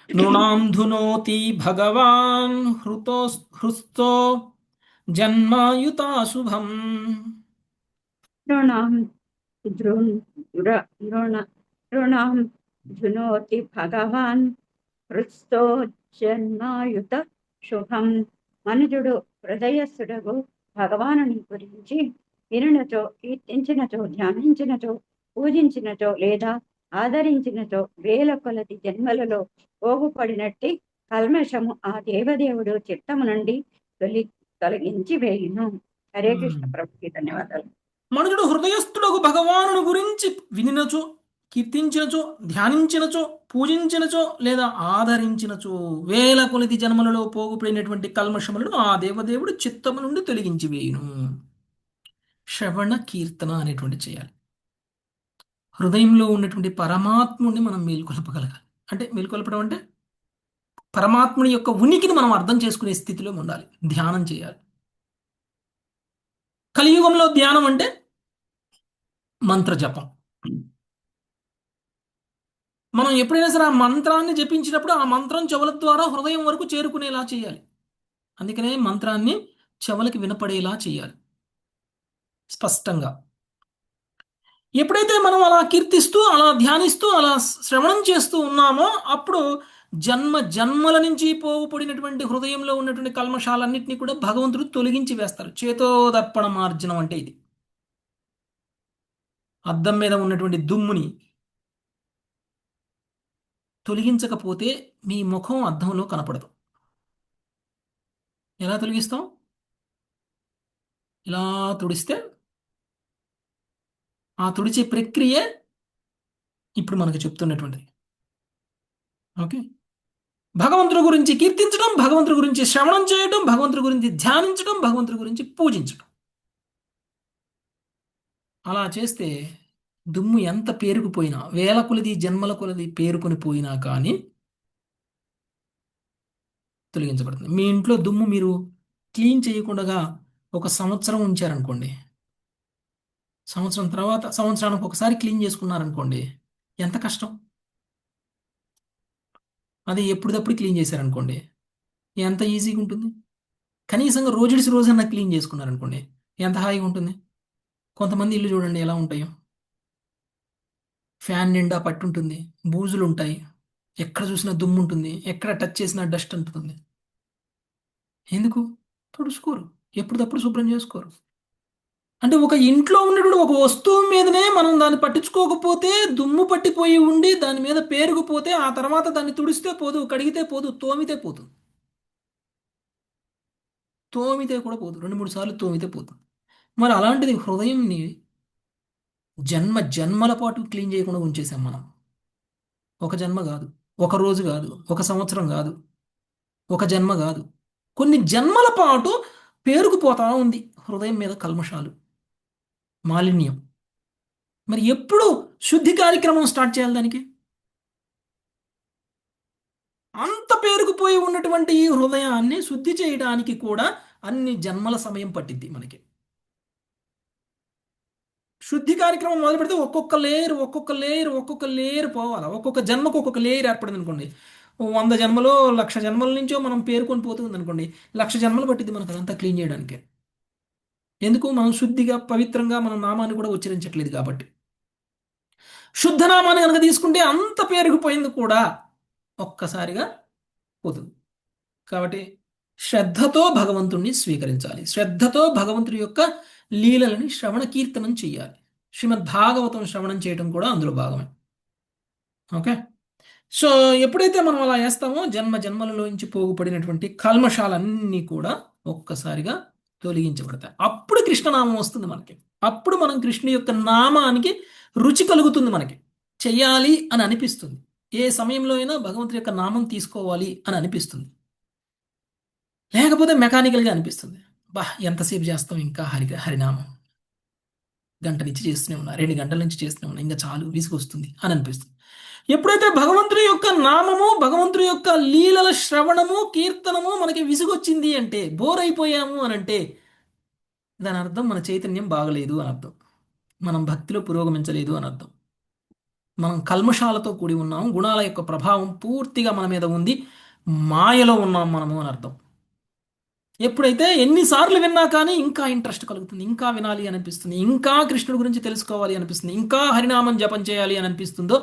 నృణాం ధునోతి భగవాన్ హృతో జన్మయుతాశుభం. నృణాం నృణాం ధునోతి భగవాన్ హృస్తో జన్మాయుత శుభం. మనుజుడు హృదయస్థుడగు భగవానుని గురించి వినునచో, కీర్తించినచో, ధ్యానించినచో, పూజించినచో లేదా ఆదరించినచో వేల కొలది జన్మలలో పోగుపడినట్టి కల్మషము ఆ దేవదేవుడు చిత్తము నుండి తొలగించి వేయును. హరే కృష్ణ ప్రభుకి ధన్యవాదాలు. మనుషుడు హృదయస్థుడకు భగవానుని గురించి వినినచో, కీర్తించినచో, ధ్యానించినచో, పూజించినచో లేదా ఆదరించినచో వేల కొలది జన్మలలో పోగుపడినటువంటి కల్మషములను ఆ దేవదేవుడు చిత్తము నుండి తొలగించి వేయును. శ్రవణ కీర్తన అనేటువంటి చేయాలి. హృదయంలో ఉన్నటువంటి పరమాత్ముడిని మనం మేల్కొల్పగలగాలి. అంటే మేల్కొల్పడం అంటే పరమాత్ముని యొక్క ఉనికిని మనం అర్థం చేసుకునే స్థితిలో ఉండాలి. ధ్యానం చేయాలి. కలియుగంలో ధ్యానం అంటే మంత్ర జపం. మనం ఎప్పుడైనా సరే ఆ మంత్రాన్ని జపించినప్పుడు ఆ మంత్రం చెవుల ద్వారా హృదయం వరకు చేరుకునేలా చేయాలి. అందుకనే మంత్రాన్ని చెవులకి వినపడేలా చేయాలి స్పష్టంగా. ఎప్పుడైతే మనం అలా కీర్తిస్తూ, అలా ధ్యానిస్తూ, అలా శ్రవణం చేస్తూ ఉన్నామో అప్పుడు జన్మ జన్మల నుంచి పోగుపడినటువంటి హృదయంలో ఉన్నటువంటి కల్మషాలన్నింటినీ కూడా భగవంతుడు తొలగించి వేస్తారు. చేతోదర్పణ మార్జనం అంటే ఇది. అద్దం మీద ఉన్నటువంటి దుమ్ముని తొలగించకపోతే మీ ముఖం అద్దంలో కనపడదు. ఎలా తొలగిస్తాం? ఇలా తుడిస్తే ఆ తుడిచే ప్రక్రియ ఇప్పుడు మనకు చెప్తున్నటువంటిది. ఓకే, భగవంతుడి గురించి కీర్తించడం, భగవంతుడి గురించి శ్రవణం చేయడం, భగవంతుడి గురించి ధ్యానించడం, భగవంతుడి గురించి పూజించడం. అలా చేస్తే దుమ్ము ఎంత పేరుకుపోయినా, వేల కొలది జన్మల కొలది పేరుకొని పోయినా కానీ తొలగించబడుతుంది. మీ ఇంట్లో దుమ్ము మీరు క్లీన్ చేయకుండా 1 సంవత్సరం ఉంచారనుకోండి, సంవత్సరం తర్వాత సంవత్సరానికి ఒకసారి క్లీన్ చేసుకున్నారనుకోండి, ఎంత కష్టం. అది ఎప్పుడప్పుడు క్లీన్ చేశారనుకోండి ఎంత ఈజీగా ఉంటుంది. కనీసంగా రోజుడిసి రోజన్నా క్లీన్ చేసుకున్నారనుకోండి ఎంత హాయిగా ఉంటుంది. కొంతమంది ఇల్లు చూడండి ఎలా ఉంటాయో, ఫ్యాన్ నిండా పట్టు ఉంటుంది, బూజులు ఉంటాయి, ఎక్కడ చూసినా దుమ్ము ఉంటుంది, ఎక్కడ టచ్ చేసినా డస్ట్ ఉంటుంది. ఎందుకు? తుడుచుకోరు, ఎప్పటికప్పుడు శుభ్రం చేసుకోరు. అంటే ఒక ఇంట్లో ఉన్నటువంటి ఒక వస్తువు మీదనే మనం దాన్ని పట్టించుకోకపోతే, దుమ్ము పట్టిపోయి ఉండి దాని మీద పేరుకుపోతే ఆ తర్వాత దాన్ని తుడిస్తే పోదు, కడిగితే పోదు, తోమితే పోతుంది. తోమితే కూడా పోదు, 2-3 సార్లు తోమితే పోతుంది. మరి అలాంటిది హృదయంని జన్మ జన్మల పాటు క్లీన్ చేయకుండా ఉంచేసాం మనం. ఒక జన్మ కాదు, ఒక రోజు కాదు, ఒక సంవత్సరం కాదు, ఒక జన్మ కాదు, కొన్ని జన్మల పాటు పేరుకుపోతా ఉంది హృదయం మీద కల్మషాలు, మాలిన్యం. మరి ఎప్పుడు శుద్ధి కార్యక్రమం స్టార్ట్ చేయాలి? దానికి అంత పేరుకుపోయి ఉన్నటువంటి ఈ హృదయాన్ని శుద్ధి చేయడానికి కూడా అన్ని జన్మల సమయం పట్టిద్ది మనకి. శుద్ధి కార్యక్రమం మొదలు పెడితే ఒక్కొక్క లేయర్ పోవాలి. ఒక్కొక్క జన్మకు ఒక్కొక్క లేయర్ ఏర్పడింది అనుకోండి, 100 జన్మలో 1,00,000 జన్మల నుంచో మనం పేరుకొని పోతుంది అనుకోండి, 1,00,000 జన్మలు పట్టింది మనకు అదంతా క్లీన్ చేయడానికి. ఎందుకు? మనం శుద్ధిగా పవిత్రంగా మన నామాన్ని కూడా ఉచ్చరించట్లేదు కాబట్టి. శుద్ధనామాన్ని కనుక తీసుకుంటే అంత పేరుకుపోయింది కూడా ఒక్కసారిగా పోతుంది. కాబట్టి శ్రద్ధతో భగవంతుణ్ణి స్వీకరించాలి. శ్రద్ధతో భగవంతుడి యొక్క లీలలని శ్రవణ కీర్తనం చేయాలి. శ్రీమద్ భాగవతం శ్రవణం చేయడం కూడా అందులో భాగమే. ఓకే, సో ఎప్పుడైతే మనం అలా చేస్తామో జన్మ జన్మలలోంచి పోగుపడినటువంటి కల్మషాలన్నీ కూడా ఒక్కసారిగా తొలగించబడతాయి. అప్పుడు కృష్ణనామం వస్తుంది మనకి. అప్పుడు మనం కృష్ణుని యొక్క నామానికి రుచి కలుగుతుంది, మనకి చెయ్యాలి అని అనిపిస్తుంది. ఏ సమయంలో అయినా భగవంతుడి యొక్క నామం తీసుకోవాలి అని అనిపిస్తుంది. లేకపోతే మెకానికల్గా అనిపిస్తుంది, బా ఎంతసేపు చేస్తాం ఇంకా హరినామం, గంట నుంచి చేస్తూనే ఉన్నా, 2 గంటల నుంచి చేస్తూనే ఉన్నా, ఇంకా చాలు విసుగు వస్తుంది అని అనిపిస్తుంది. ఎప్పుడైతే భగవంతుడి యొక్క నామము, భగవంతుడి యొక్క లీలల శ్రవణము కీర్తనము మనకి విసుగొచ్చింది అంటే, బోర్ అయిపోయాము అని అంటే, దాని అర్థం మన చైతన్యం బాగలేదు అని అర్థం, మనం భక్తిలో పురోగమించలేదు అని అర్థం, మనం కల్మషాలతో కూడి ఉన్నాం, గుణాల యొక్క ప్రభావం పూర్తిగా మన మీద ఉంది, మాయలో ఉన్నాం మనము అని అర్థం. ఎప్పుడైతే ఎన్నిసార్లు విన్నా కానీ ఇంకా ఇంట్రెస్ట్ కలుగుతుంది, ఇంకా వినాలి అని అనిపిస్తుంది, ఇంకా కృష్ణుడి గురించి తెలుసుకోవాలి అనిపిస్తుంది, ఇంకా హరినామం జపం చేయాలి అని అనిపిస్తుందో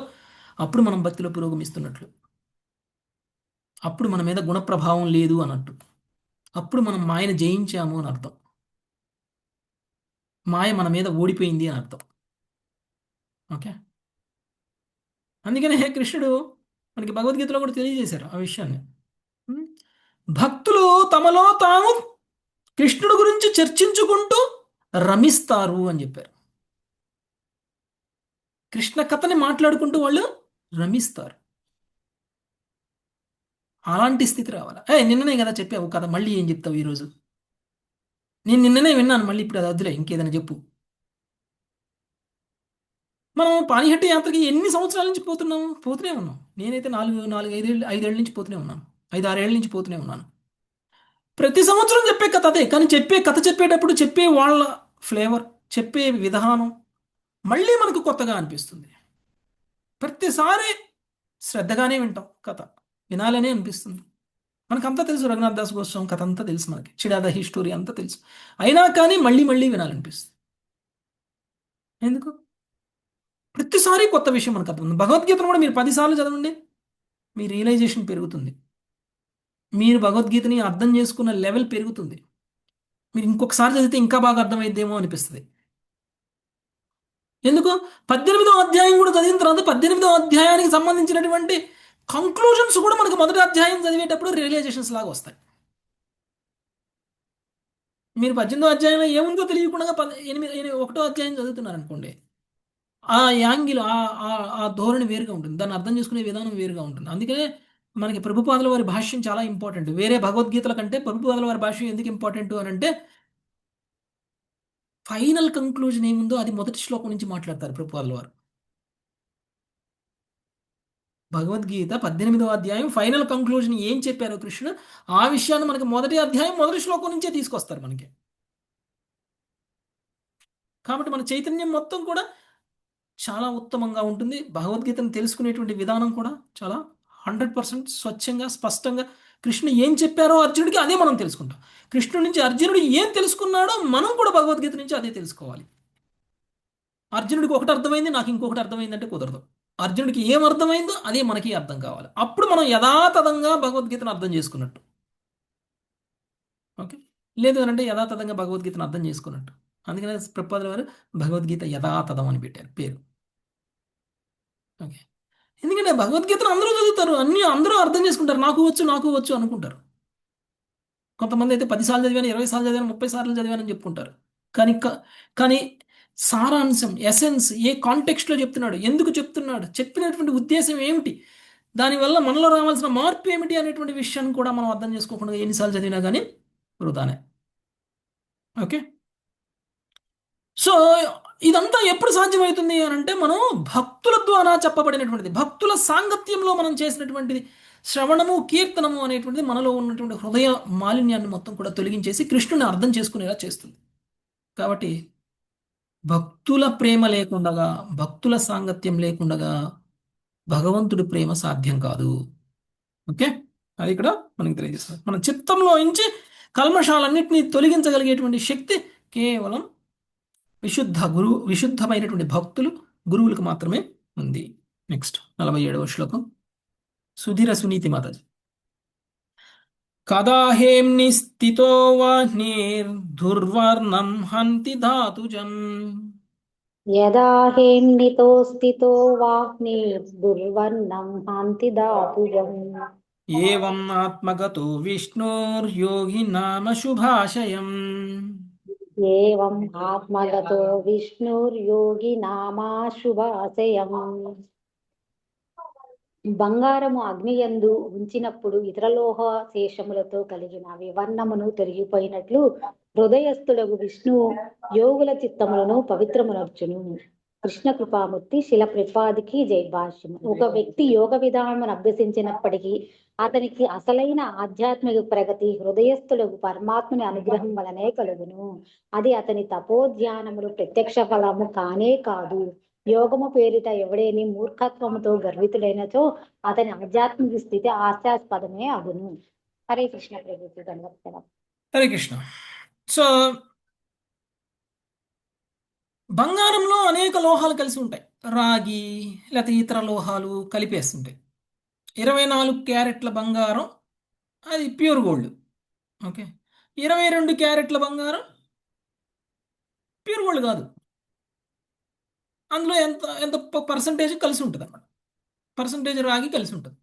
అప్పుడు మనం భక్తిలో పురోగమిస్తున్నట్లు, అప్పుడు మన మీద గుణప్రభావం లేదు అన్నట్టు, అప్పుడు మనం మాయను జయించాము అని అర్థం, మాయ మన మీద ఓడిపోయింది అని అర్థం. ఓకే, అందుకనే కృష్ణుడు మనకి భగవద్గీతలో కూడా తెలియజేశారు ఆ విషయాన్ని. భక్తులు తమలో తాము కృష్ణుడు గురించి చర్చించుకుంటూ రమిస్తారు అని చెప్పారు. కృష్ణ కథని మాట్లాడుకుంటూ వాళ్ళు రమిస్తారు. అలాంటి స్థితి రావాలి. నిన్ననే కదా చెప్పావు కథ, మళ్ళీ ఏం చెప్తావు ఈరోజు? నేను నిన్ననే విన్నాను, మళ్ళీ ఇప్పుడు అది వద్దులే, ఇంకేదైనా చెప్పు. మనం పానిహట్టి యాత్రకి ఎన్ని సంవత్సరాల నుంచి పోతూనే ఉన్నాం. నేనైతే 5 ఏళ్ళ నుంచి పోతూనే ఉన్నాను, 5-6 ఏళ్ళ నుంచి పోతూనే ఉన్నాను. ప్రతి సంవత్సరం చెప్పే కథ అదే, కానీ చెప్పేటప్పుడు చెప్పే వాళ్ళ ఫ్లేవర్, చెప్పే విధానం మళ్ళీ మనకు కొత్తగా అనిపిస్తుంది. ప్రతిసారి శ్రద్ధగానే వింటాం, కథ వినాలనే అనిపిస్తుంది. మనకంతా తెలుసు, రఘునాథ్ దాస్ గోస్వామి కథ అంతా తెలుసు, మనకి చిడాద హిస్టరీ అంతా తెలుసు, అయినా కానీ మళ్ళీ మళ్ళీ వినాలనిపిస్తుంది. ఎందుకు? ప్రతిసారి కొత్త విషయం మనకు అర్థం. భగవద్గీతను కూడా మీరు 10 సార్లు చదవండి, మీ రియలైజేషన్ పెరుగుతుంది, మీరు భగవద్గీతని అర్థం చేసుకున్న లెవెల్ పెరుగుతుంది. మీరు ఇంకొకసారి చదివితే ఇంకా బాగా అర్థమైద్దేమో అనిపిస్తుంది. ఎందుకు? 18వ అధ్యాయం కూడా చదివిన తర్వాత 18వ అధ్యాయానికి సంబంధించినటువంటి కంక్లూజన్స్ కూడా మనకి మొదటి అధ్యాయం చదివేటప్పుడు రియలైజేషన్స్ లాగా వస్తాయి. మీరు 18వ అధ్యాయంలో ఏముందో తెలియకుండా 1వ అధ్యాయం చదువుతున్నారు అనుకోండి, ఆ యాంగిల్, ఆ ధోరణి వేరుగా ఉంటుంది, దాన్ని అర్థం చేసుకునే విధానం వేరుగా ఉంటుంది. అందుకనే మనకి ప్రభుపాదుల వారి భాష్యం చాలా ఇంపార్టెంట్. వేరే భగవద్గీతల కంటే ప్రభుపాదుల వారి భాష్యం ఎందుకు ఇంపార్టెంట్ అని అంటే, ఫైనల్ కంక్లూజన్ ఏముందో అది మొదటి శ్లోకం నుంచి మాట్లాడతారు ప్రభుపాదుల వారు. భగవద్గీత 18వ అధ్యాయం ఫైనల్ కంక్లూజన్ ఏం చెప్పారో కృష్ణుడు, ఆ విషయాన్ని మనకి మొదటి అధ్యాయం మొదటి శ్లోకం నుంచే తీసుకొస్తారు మనకి. కాబట్టి మన చైతన్యం మొత్తం కూడా చాలా ఉత్తమంగా ఉంటుంది. భగవద్గీతను తెలుసుకునేటువంటి విధానం కూడా చాలా 100% స్వచ్ఛంగా, స్పష్టంగా కృష్ణుడు ఏం చెప్పారో అర్జునుడికి అదే మనం తెలుసుకుంటాం. కృష్ణుడి నుంచి అర్జునుడు ఏం తెలుసుకున్నాడో మనం కూడా భగవద్గీత నుంచి అదే తెలుసుకోవాలి. అర్జునుడికి ఒకటి అర్థమైంది, నాకు ఇంకొకటి అర్థమైంది అంటే కుదరదు. అర్జునుడికి ఏం అర్థమైందో అదే మనకి అర్థం కావాలి. అప్పుడు మనం యథాతథంగా భగవద్గీతను అర్థం చేసుకున్నట్టు. ఓకే, లేదు అని అంటే యథాతథంగా భగవద్గీతను అర్థం చేసుకున్నట్టు. అందుకనే ప్రభుపాదుల వారు భగవద్గీత యథాతథం అని పెట్టారు పేరు. ఓకే, ఎందుకంటే భగవద్గీతను అందరూ చదువుతారు, అందరూ అర్థం చేసుకుంటారు, నాకు వచ్చు అనుకుంటారు. కొంతమంది అయితే 10 సార్లు చదివాను, 20 సార్లు చదివాను, 30 సార్లు చదివానని చెప్పుకుంటారు. కానీ సారాంశం, ఎసెన్స్, ఏ కాంటెక్స్ట్లో చెప్తున్నాడు, ఎందుకు చెప్తున్నాడు, చెప్పినటువంటి ఉద్దేశం ఏమిటి, దానివల్ల మనలో రావాల్సిన మార్పు ఏమిటి అనేటువంటి విషయాన్ని కూడా మనం అర్థం చేసుకోకుండా ఎన్నిసార్లు చదివినా కానీ వృధానే. ఓకే, సో ఇదంతా ఎప్పుడు సాధ్యమవుతుంది అని అంటే, మనం భక్తుల ద్వారా చెప్పబడినటువంటిది, భక్తుల సాంగత్యంలో మనం చేసినటువంటిది శ్రవణము కీర్తనము అనేటువంటిది మనలో ఉన్నటువంటి హృదయ మాలిన్యాన్ని మొత్తం కూడా తొలగించేసి కృష్ణుని అర్థం చేసుకునేలా చేస్తుంది. కాబట్టి భక్తుల ప్రేమ లేకుండగా, భక్తుల సాంగత్యం లేకుండగా భగవంతుడి ప్రేమ సాధ్యం కాదు. ఓకే, అది ఇక్కడ మనకి తెలియజేస్తుంది. మన చిత్తంలో నుంచి కల్మషాలన్నింటినీ తొలగించగలిగేటువంటి శక్తి కేవలం విశుద్ధమైనటువంటి భక్తులు గురువులకు మాత్రమే ఉంది. నెక్స్ట్ 47వ శ్లోకం. సుధీర సునీతి మాతాజీ. కదాహేమ్ని స్థితో వాహ్నిర్దుర్వర్ణం హంతి ధాతుజం. యదా హేమ్నితో స్థితో వాహ్నిర్దుర్వర్ణం హాంతి ధాతుజం. ఏవం ఆత్మగతో విష్ణోర్యోగి నామ శుభాశయం. ఏవం ఆత్మగతో విష్ణుర్యోగి నామాశుభాశయం. బంగారము అగ్నియందు ఉంచినప్పుడు ఇతర లోహ శేషములతో కలిగిన వివర్ణమును తొలగిపోయినట్లు హృదయస్థుడగు విష్ణువు యోగుల చిత్తములను పవిత్రమునర్చును. కృష్ణ కృపామూర్తి శిల ప్రపాదికి జై భాష్యం. ఒక వ్యక్తి యోగ విధానమును అభ్యసించినప్పటికీ అతనికి అసలైన ఆధ్యాత్మిక ప్రగతి హృదయస్థులకు పరమాత్మని అనుగ్రహం వలనే కలుగును. అది అతని తపోధ్యానములు ప్రత్యక్ష ఫలము కానే కాదు. యోగము పేరిట ఎవడేని మూర్ఖత్వముతో గర్వితుడైనచో అతని ఆధ్యాత్మిక స్థితి హాస్యాస్పదమే అగును. హరే కృష్ణ ప్రభుజీ, ధన్యవాదాలు. హరే కృష్ణ. సో బంగారంలో అనేక లోహాలు కలిసి ఉంటాయి. రాగి లేకపోతే ఇతర లోహాలు కలిపేస్తుంటాయి. 24 క్యారెట్ల బంగారం అది ప్యూర్ గోల్డ్. ఓకే, 22 క్యారెట్ల బంగారం ప్యూర్ గోల్డ్ కాదు. అందులో ఎంత ఎంత పర్సంటేజ్ కలిసి ఉంటుంది అన్నమాట. పర్సంటేజ్ రాగి కలిసి ఉంటుంది.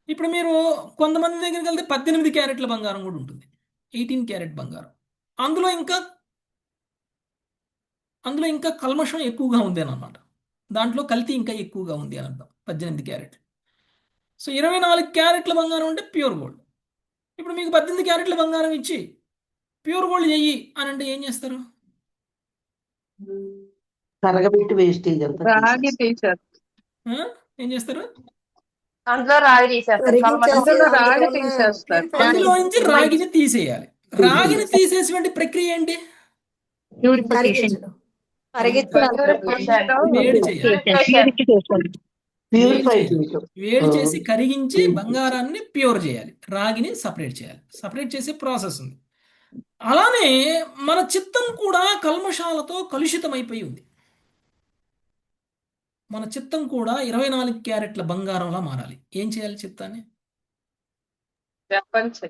ఇప్పుడు మీరు కొంతమంది దగ్గరికి వెళ్తే 18 క్యారెట్ల బంగారం కూడా ఉంటుంది, 18 క్యారెట్ బంగారం. అందులో ఇంకా కల్మషం ఎక్కువగా ఉంది అని అన్నమాట. దాంట్లో కల్తీ ఇంకా ఎక్కువగా ఉంది అని అర్థం. 18 క్యారెట్లు. సో 24 క్యారెట్ల బంగారం అంటే ప్యూర్ గోల్డ్. ఇప్పుడు మీకు 18 క్యారెట్ల బంగారం ఇచ్చి ప్యూర్ గోల్డ్ చెయ్యి అని అంటే ఏం చేస్తారు? తరగబెట్టి వేస్టేజ్ అంతా రాగి తీసేస్తారు. ఆ? ఏం చేస్తారు? అందులో రాగి తీసేస్తారు. అందులో రాగి తీసేస్తారు. అందులో నుంచి రాగిని తీసేయాలి. రాగిని తీసేసేటువంటి ప్రక్రియ ఏంటి? ప్యూరిఫికేషన్. వేడి చేయాలి. ప్యూరిఫై చేయటం. వేడి చేసి కరిగించి బంగారాన్ని ప్యూర్ చేయాలి, రాగిని సపరేట్ చేయాలి. సపరేట్ చేసే ప్రాసెస్ ఉంది. అలానే మన చిత్తం కూడా కల్మషాలతో కలుషితమైపోయి ఉంది. మన చిత్తం కూడా 24 క్యారెట్ల బంగారంలా మారాలి. ఏం చేయాలి చిత్తాన్ని?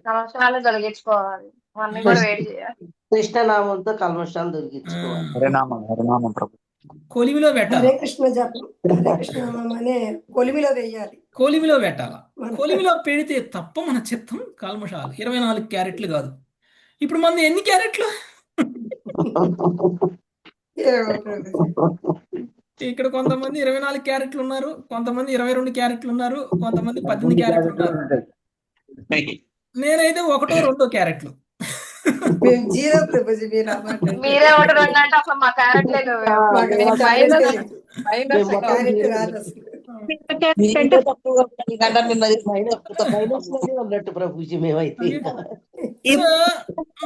సంవత్సరాలు తొలగించుకోవాలి. అన్ని కూడా వేడి చేయాలి. కృష్ణనామంతో కల్మషాలు దొరికించుకోవాలి. హరినామం హరినామం ప్రభు. కొలిమిలో పెట్టాలి. హరే కృష్ణ జపం, హరే కృష్ణ నామనే కొలిమిలో వేయాలి. కొలిమిలో పెట్టాల. కొలిమిలో పెడితే తప్ప మన చిత్తం కల్మషాలు. 24 క్యారెట్లు కాదు. ఇప్పుడు మన ఎన్ని క్యారెట్లు? ఇక్కడ కొంతమంది 24 క్యారెట్లు ఉన్నారు, కొంతమంది 22 క్యారెట్లు ఉన్నారు, కొంతమంది 18 క్యారెట్లు ఉన్నారు. నేనైతే 1-2 క్యారెట్లు. మేము జీరో ప్రభుజీ, మీరు మీరే ఒకటి రెండు అంటే అసలు మా క్యారెట్ లేదు. అన్నట్టు ప్రభుజీ మేమైతే. సో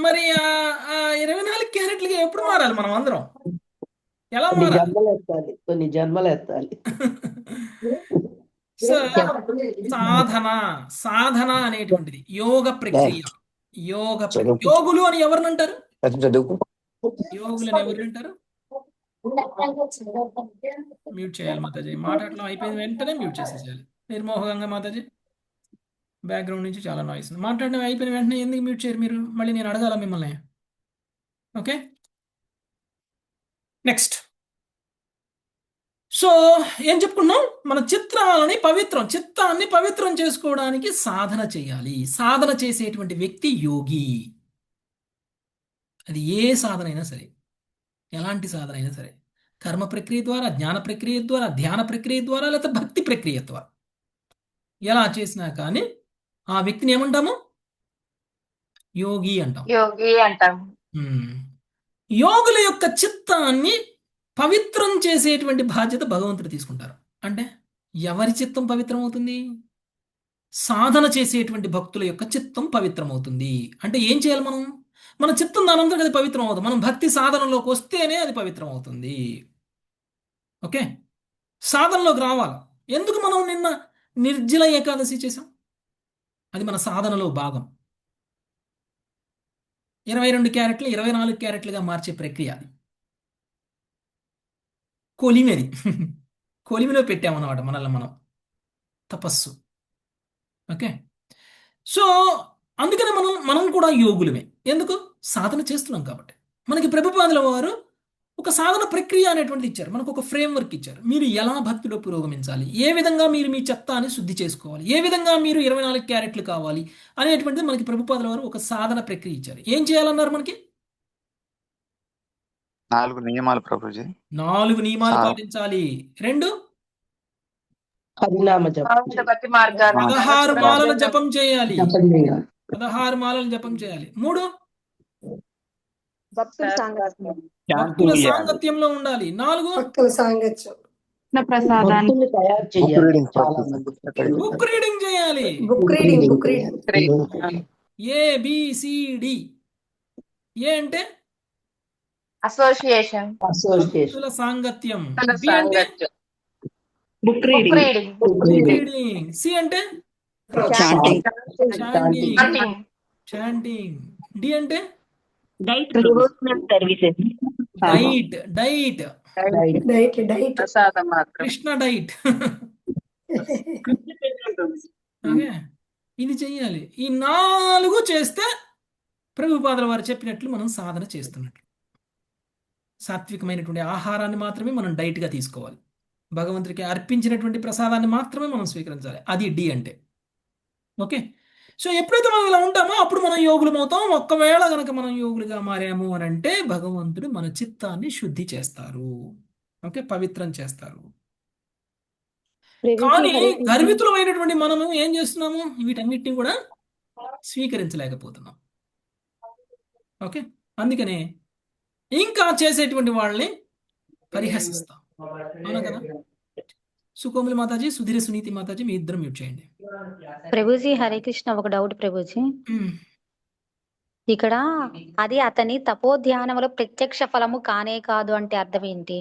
మరి ఆ 24 క్యారెట్లకి ఎప్పుడు మారాలి మనం అందరం? ఎలా కొన్ని మారాలి? జన్మలు ఎత్తాలి, కొన్ని జన్మలు ఎత్తాలి. సో సాధన అనేటువంటిది యోగ ప్రక్రియ. యోగులు అని ఎవరిని అంటారు? యోగులని ఎవరిని అంటారు? మ్యూట్ చేయాలి మాతాజీ. మాట్లాడడం అయిపోయిన వెంటనే మ్యూట్ చేసేసేయాలి. నిర్మోహంగా మాతాజీ, బ్యాక్గ్రౌండ్ నుంచి చాలా నాయిస్. మాట్లాడడం అయిపోయిన వెంటనే ఎందుకు మ్యూట్ చేయరు మీరు? మళ్ళీ నేను అడగాల మిమ్మల్ని. Okay, next. సో ఏం చెప్పుకున్నాం? మన చిత్తాన్ని పవిత్రం చేసుకోవడానికి సాధన చేయాలి. సాధన చేసేటువంటి వ్యక్తి యోగి. అది ఏ సాధన అయినా సరే, ఎలాంటి సాధన అయినా సరే, కర్మ ప్రక్రియ ద్వారా, జ్ఞాన ప్రక్రియ ద్వారా, ధ్యాన ప్రక్రియ ద్వారా, లేకపోతే భక్తి ప్రక్రియ ద్వారా ఎలా చేసినా కానీ ఆ వ్యక్తిని ఏమంటాము? యోగి అంటాం. యోగి అంటాం. యోగుల యొక్క చిత్తాన్ని పవిత్రం చేసేటువంటి బాధ్యత భగవంతుడు తీసుకుంటారు. అంటే ఎవరి చిత్తం పవిత్రం అవుతుంది? సాధన చేసేటువంటి భక్తుల యొక్క చిత్తం పవిత్రం అవుతుంది. అంటే ఏం చేయాలి మనం? మన చిత్తం దానంతరం అది పవిత్రం అవుతుంది. మనం భక్తి సాధనలోకి వస్తేనే అది పవిత్రం అవుతుంది. ఓకే, సాధనలోకి రావాలి. ఎందుకు మనం నిన్న నిర్జల ఏకాదశి చేసాం? అది మన సాధనలో భాగం. 22 క్యారెట్లు 24 క్యారెట్లుగా మార్చే ప్రక్రియ అది. కొలిమి అది. కొలిమిలో పెట్టామన్నమాట మనల్ని మనం, తపస్సు. ఓకే. సో అందుకని మనం కూడా యోగులమే. ఎందుకు? సాధన చేస్తున్నాం కాబట్టి. మనకి ప్రభుపాదుల వారు ఒక సాధన ప్రక్రియ అనేటువంటిది ఇచ్చారు, మనకు ఒక ఫ్రేమ్వర్క్ ఇచ్చారు. మీరు ఎలా భక్తిలో పురోగమించాలి, ఏ విధంగా మీరు మీ చెత్తాన్ని శుద్ధి చేసుకోవాలి, ఏ విధంగా మీరు 24 క్యారెట్లు కావాలి అనేటువంటిది మనకి ప్రభుపాదుల వారు ఒక సాధన ప్రక్రియ ఇచ్చారు. ఏం చేయాలన్నారు మనకి? 4 నియమాలు ప్రభుజీ. 4 నియమాలు సా- పాటించాలి. 2, హరినామ జపం భక్తి మార్గాలు 16 మాలలు జపం చేయాలి. జపం చేయాలి. 16 మాలలు జపం చేయాలి. 3, భక్తుల సాంగత్యం. భక్తుల సాంగత్యంలో ఉండాలి. 4, భక్తుల సాంగత్యం. ప్రసాదాన్ని భక్తుల్ని తయారు బుక్ చేయాలి. రీడింగ్ చాలా ప్రభుజీ. మంది బుక్ రీడింగ్ చేయాలి. Book reading. ABCD. ఏ అంటే అసోసియేషన్, అసోసియేషన్, భక్తుల సాంగత్యం. భక్తుల B అంటే సాంగత్యం, book book reading, reading, book reading. C అంటే chanting, chanting. Chanting, chanting. D అంటే diet services. Diet. Diet. Diet. ప్రసాదం మాత్రం. కృష్ణ డైట్. ఓకే. ఇది చెయ్యాలి. ఈ 4 చేస్తే ప్రభుపాదుల వారు చెప్పినట్లు మనం సాధన చేస్తున్నట్లు. సాత్వికమైనటువంటి ఆహారాన్ని మాత్రమే మనం డైట్గా తీసుకోవాలి. భగవంతుడికి అర్పించినటువంటి ప్రసాదాన్ని మాత్రమే మనం స్వీకరించాలి. అది డి అంటే. ఓకే. సో ఎప్పుడైతే మనం ఇలా ఉంటామో అప్పుడు మనం యోగులం అవుతాం. ఒక్కవేళ గనక మనం యోగులుగా మారాము అని అంటే భగవంతుడు మన చిత్తాన్ని శుద్ధి చేస్తారు. ఓకే, పవిత్రం చేస్తారు. కానీ గర్వితులమైనటువంటి మనము ఏం చేస్తున్నాము? వీటన్నిటిని కూడా స్వీకరించలేకపోతున్నాం. ఓకే. అందుకనే ఇంకా చేసేటువంటి వాళ్ళని పరిహసిస్తాం. అవునా కదా? సుకోమలి మాతాజీ, సుధీర సునీతి మాతాజీ, మీ ఇద్దరు మ్యూట్ చేయండి. ప్రభుజీ హరే కృష్ణ, ఒక డౌట్ ప్రభుజీ. మ్మ్. ఇక్కడ అది అతని తపోధ్యానములో ప్రత్యక్ష ఫలము కానే కాదు అంటే అర్థం ఏంటి?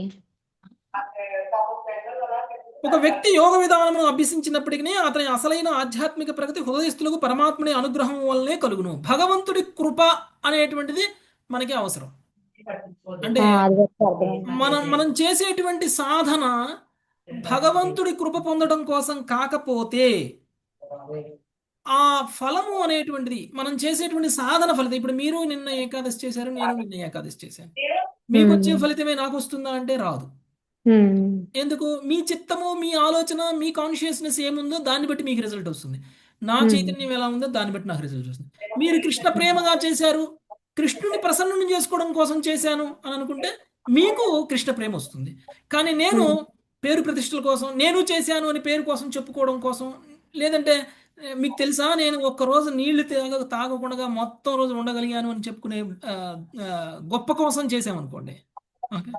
ఒక వ్యక్తి యోగ విధానమును అభ్యసించినప్పటికీ అతని అసలైన ఆధ్యాత్మిక ప్రగతి హృదయస్థులకు పరమాత్ముని అనుగ్రహం వల్లనే కలుగును. భగవంతుడి కృప అనేటువంటిది మనకి అవసరం. అంటే అది వరకు అర్థమైంది. మనం చేసేటువంటి సాధన భగవంతుడి కృప పొందడం కోసం కాకపోతే ఆ ఫలము అనేటువంటిది మనం చేసేటువంటి సాధన ఫలితం. ఇప్పుడు మీరు నిన్న ఏకాదశి చేశారు, నేను నిన్న ఏకాదశి చేశాను. మీకు వచ్చే ఫలితమే నాకు వస్తుందా అంటే రాదు. ఎందుకు? మీ చిత్తము, మీ ఆలోచన, మీ కాన్షియస్నెస్ ఏముందో దాన్ని బట్టి మీకు రిజల్ట్ వస్తుంది. నా చైతన్యం ఎలా ఉందో దాన్ని బట్టి నాకు రిజల్ట్ వస్తుంది. మీరు కృష్ణ ప్రేమగా చేశారు, కృష్ణుని ప్రసన్నం చేసుకోవడం కోసం చేశాను అని అనుకుంటే మీకు కృష్ణ ప్రేమ వస్తుంది. కానీ నేను పేరు ప్రతిష్టల కోసం, నేను చేశాను అని పేరు కోసం చెప్పుకోవడం కోసం, లేదంటే మీకు తెలుసా నేను ఒక్కరోజు నీళ్లు తాగకుండా మొత్తం రోజు ఉండగలిగాను అని చెప్పుకునే గొప్ప కోసం చేసామనుకోండి, ఓకే,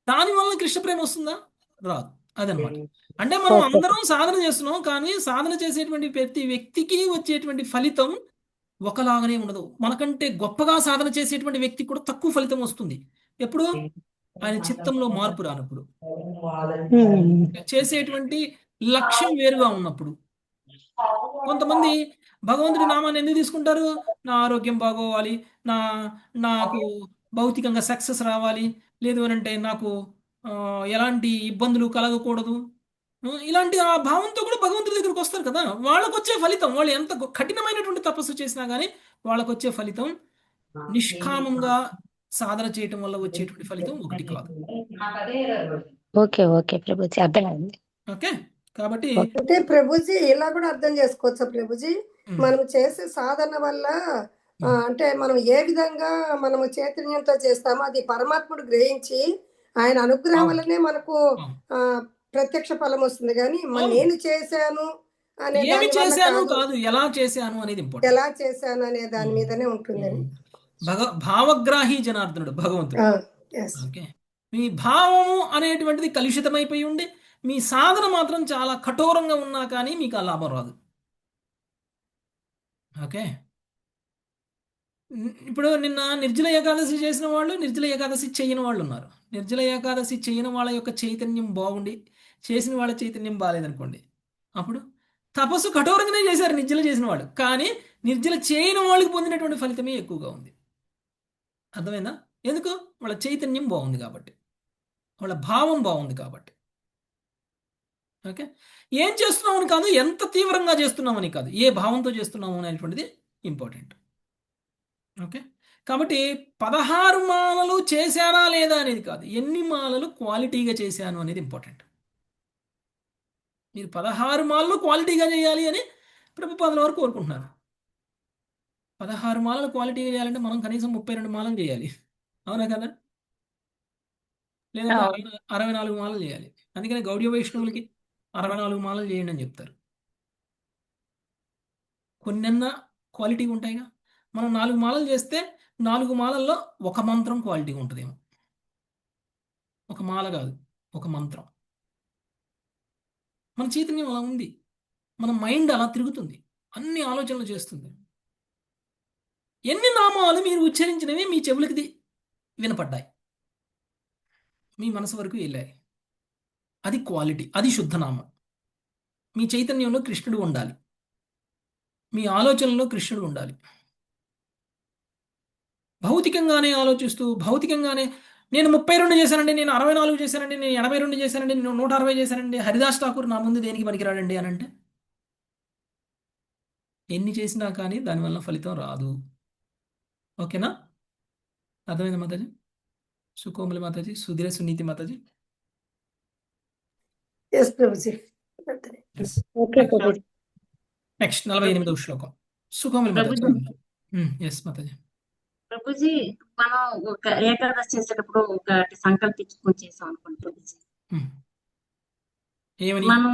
దానివల్ల కృష్ణ ప్రేమ వస్తుందా? రాదు. అదనమాట. అంటే మనం అందరం సాధన చేస్తున్నాం, కానీ సాధన చేసేటువంటి ప్రతి వ్యక్తికి వచ్చేటువంటి ఫలితం ఒకలాగానే ఉండదు. మనకంటే గొప్పగా సాధన చేసేటువంటి వ్యక్తికి కూడా తక్కువ ఫలితం వస్తుంది. ఎప్పుడు? ఆయన చిత్తంలో మార్పు రానప్పుడు, చేసేటువంటి లక్ష్యం వేరుగా ఉన్నప్పుడు. కొంతమంది భగవంతుడి నామాన్ని ఎందుకు తీసుకుంటారు? నా ఆరోగ్యం బాగోవాలి, నాకు భౌతికంగా సక్సెస్ రావాలి, లేదు అని అంటే నాకు ఎలాంటి ఇబ్బందులు కలగకూడదు, ఇలాంటి ఆ భావంతో కూడా భగవంతుడి దగ్గరికి వస్తారు కదా. వాళ్ళకు వచ్చే ఫలితం, వాళ్ళు ఎంత కఠినమైనటువంటి తపస్సు చేసినా కానీ వాళ్ళకు వచ్చే ఫలితం నిష్కామంగా సాధన చేయటం వల్ల వచ్చేటువంటి ఫలితం ఒకటి కాదు. ఓకే ఓకే ప్రభుజీ, అర్థమైంది. ఓకే. కాబట్టి అంటే ప్రభుజీ ఇలా కూడా అర్థం చేసుకోవచ్చా ప్రభుజీ? మనం చేసే సాధన వల్ల అంటే మనం ఏ విధంగా మనము చైతన్యంతో చేస్తామో అది పరమాత్ముడు గ్రహించి ఆయన అనుగ్రహం వల్లనే మనకు ప్రత్యక్ష ఫలం వస్తుంది. కానీ నేను చేశాను అనే ఏమి చేశాను కాదు, ఎలా చేశాను అనేది ఇంపార్టెంట్. ఎలా చేశాను అనే దాని మీదనే ఉంటుందని. భావగ్రాహి జనార్దనుడు భగవంతుడు. ఓకే. మీ భావము అనేటువంటిది కలుషితమైపోయి ఉండి మీ సాధన మాత్రం చాలా కఠోరంగా ఉన్నా కానీ మీకు ఆ లాభం రాదు. ఓకే. ఇప్పుడు నిన్న నిర్జల ఏకాదశి చేసిన వాళ్ళు, నిర్జల ఏకాదశి చేయని వాళ్ళు ఉన్నారు. నిర్జల ఏకాదశి చేయని వాళ్ళ యొక్క చైతన్యం బాగుండి చేసిన వాళ్ళ చైతన్యం బాగాలేదనుకోండి, అప్పుడు తపస్సు కఠోరంగానే చేశారు నిర్జల చేసిన వాళ్ళు, కానీ నిర్జల చేయని వాళ్ళకి పొందినటువంటి ఫలితమే ఎక్కువగా ఉంది. అర్థమైందా? ఎందుకు? వాళ్ళ చైతన్యం బాగుంది కాబట్టి, వాళ్ళ భావం బాగుంది కాబట్టి. ఓకే, ఏం చేస్తున్నామని కాదు, ఎంత తీవ్రంగా చేస్తున్నామని కాదు, ఏ భావంతో చేస్తున్నాము అనేటువంటిది ఇంపార్టెంట్. ఓకే, కాబట్టి 16 మాలలు చేశానా లేదా అనేది కాదు, ఎన్ని మాలలు క్వాలిటీగా చేశాను అనేది ఇంపార్టెంట్. మీరు 16 మాలలు క్వాలిటీగా చేయాలి అని ప్రభుపాదుల వారు కోరుకుంటున్నారు. 16 మాలలు క్వాలిటీగా చేయాలంటే మనం కనీసం 32 మాలలు చేయాలి. అవునా కదా? లేదంటే 64 మాలలు చేయాలి. అందుకని గౌడీయ వైష్ణవులకి 64 మాలలు చేయండి అని చెప్తారు. కొన్నన్నా క్వాలిటీ ఉంటాయిగా. మనం 4 మాలలు చేస్తే 4 మాలల్లో ఒక మంత్రం క్వాలిటీగా ఉంటుందేమో. ఒక మాల కాదు, ఒక మంత్రం. మన చైతన్యం అలా ఉంది, మన మైండ్ అలా తిరుగుతుంది, అన్ని ఆలోచనలు చేస్తుంది. ఎన్ని నామాలు మీరు ఉచ్చరించినవి మీ చెవులకి వినపడ్డాయి, మీ మనసు వరకు వెళ్ళాయి. అది క్వాలిటీ, అది శుద్ధనామం. మీ చైతన్యంలో కృష్ణుడు ఉండాలి, మీ ఆలోచనలో కృష్ణుడు ఉండాలి. భౌతికంగానే ఆలోచిస్తూ, భౌతికంగానే నేను 32 చేశానండి, నేను 64 చేశానండి, నేను 82 చేశానండి, నేను 160 చేశానండి, హరిదాస్ ఠాకూర్ నా ముందు దేనికి పనికిరాడండి అని అంటే ఎన్ని చేసినా కానీ దానివల్ల ఫలితం రాదు. ఓకేనా? అర్థమైందా Mataji? సుకోమలి Mataji, Sudheera Suniti Mataji. Yes Prabhuji. Okay Prabhuji. Next 48వ శ్లోకం సుకోమలి మాతాజీ. ఎస్ మాతాజీ. ప్రభుజీ, మనం ఒక ఏకాదశి చేసేటప్పుడు ఒకటి సంకల్పించుకొని చేసాం అనుకోండి ప్రభుజీ, ఏమని? మనం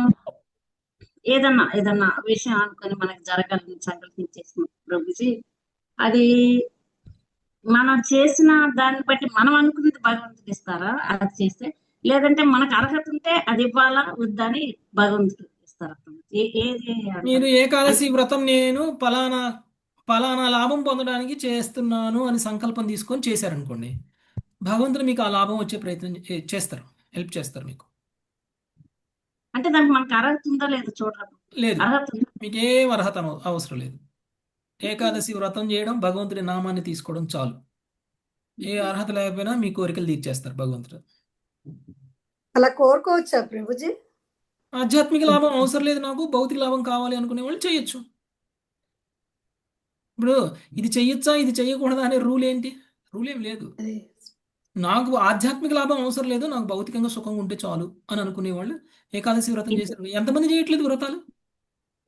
ఏదన్నా విషయం అనుకొని మనకి జరగాలని సంకల్పించేసిన ప్రభుజీ, అది మనం చేసిన దాన్ని బట్టి మనం అనుకున్నది భగవంతుడు ఇస్తారా అది చేస్తే, లేదంటే మనకు అర్హత ఉంటే అది ఇవ్వాలా వద్దా అని భగవంతుడు ఇస్తారా? ఏది మీరు ఏకాదశి వ్రతం నేను పలానా లాభం పొందడానికి చేస్తున్నాను అని సంకల్పం తీసుకొని చేశారనుకోండి, భగవంతుడు మీకు ఆ లాభం వచ్చే ప్రయత్నం చేస్తారు, హెల్ప్ చేస్తారు మీకు. అంటే దానికి మనకు అర్హత ఉందా లేదా చూడరా? లేదు, అర్హత ఉందా? మీకు ఏం అర్హత అవసరం లేదు. ఏకాదశి వ్రతం చేయడం, భగవంతుడి నామాన్ని తీసుకోవడం చాలు. ఏ అర్హత లేకపోయినా మీ కోరికలు తీర్చేస్తారు భగవంతుడు. అలా కోరుకోవచ్చా ప్రభుజీ? ఆధ్యాత్మిక లాభం అవసరం లేదు నాకు, భౌతిక లాభం కావాలి అనుకునే వాళ్ళు చేయొచ్చు. ఇప్పుడు ఇది చెయ్యొచ్చా ఇది చెయ్యకూడదా అనే రూల్ ఏంటి? రూల్ ఏం లేదు. నాకు ఆధ్యాత్మిక లాభం అవసరం లేదు, నాకు భౌతికంగా సుఖంగా ఉంటే చాలు అని అనుకునే వాళ్ళు ఏకాదశి వ్రతం చేశారు. ఎంతమంది చేయట్లేదు వ్రతాలు?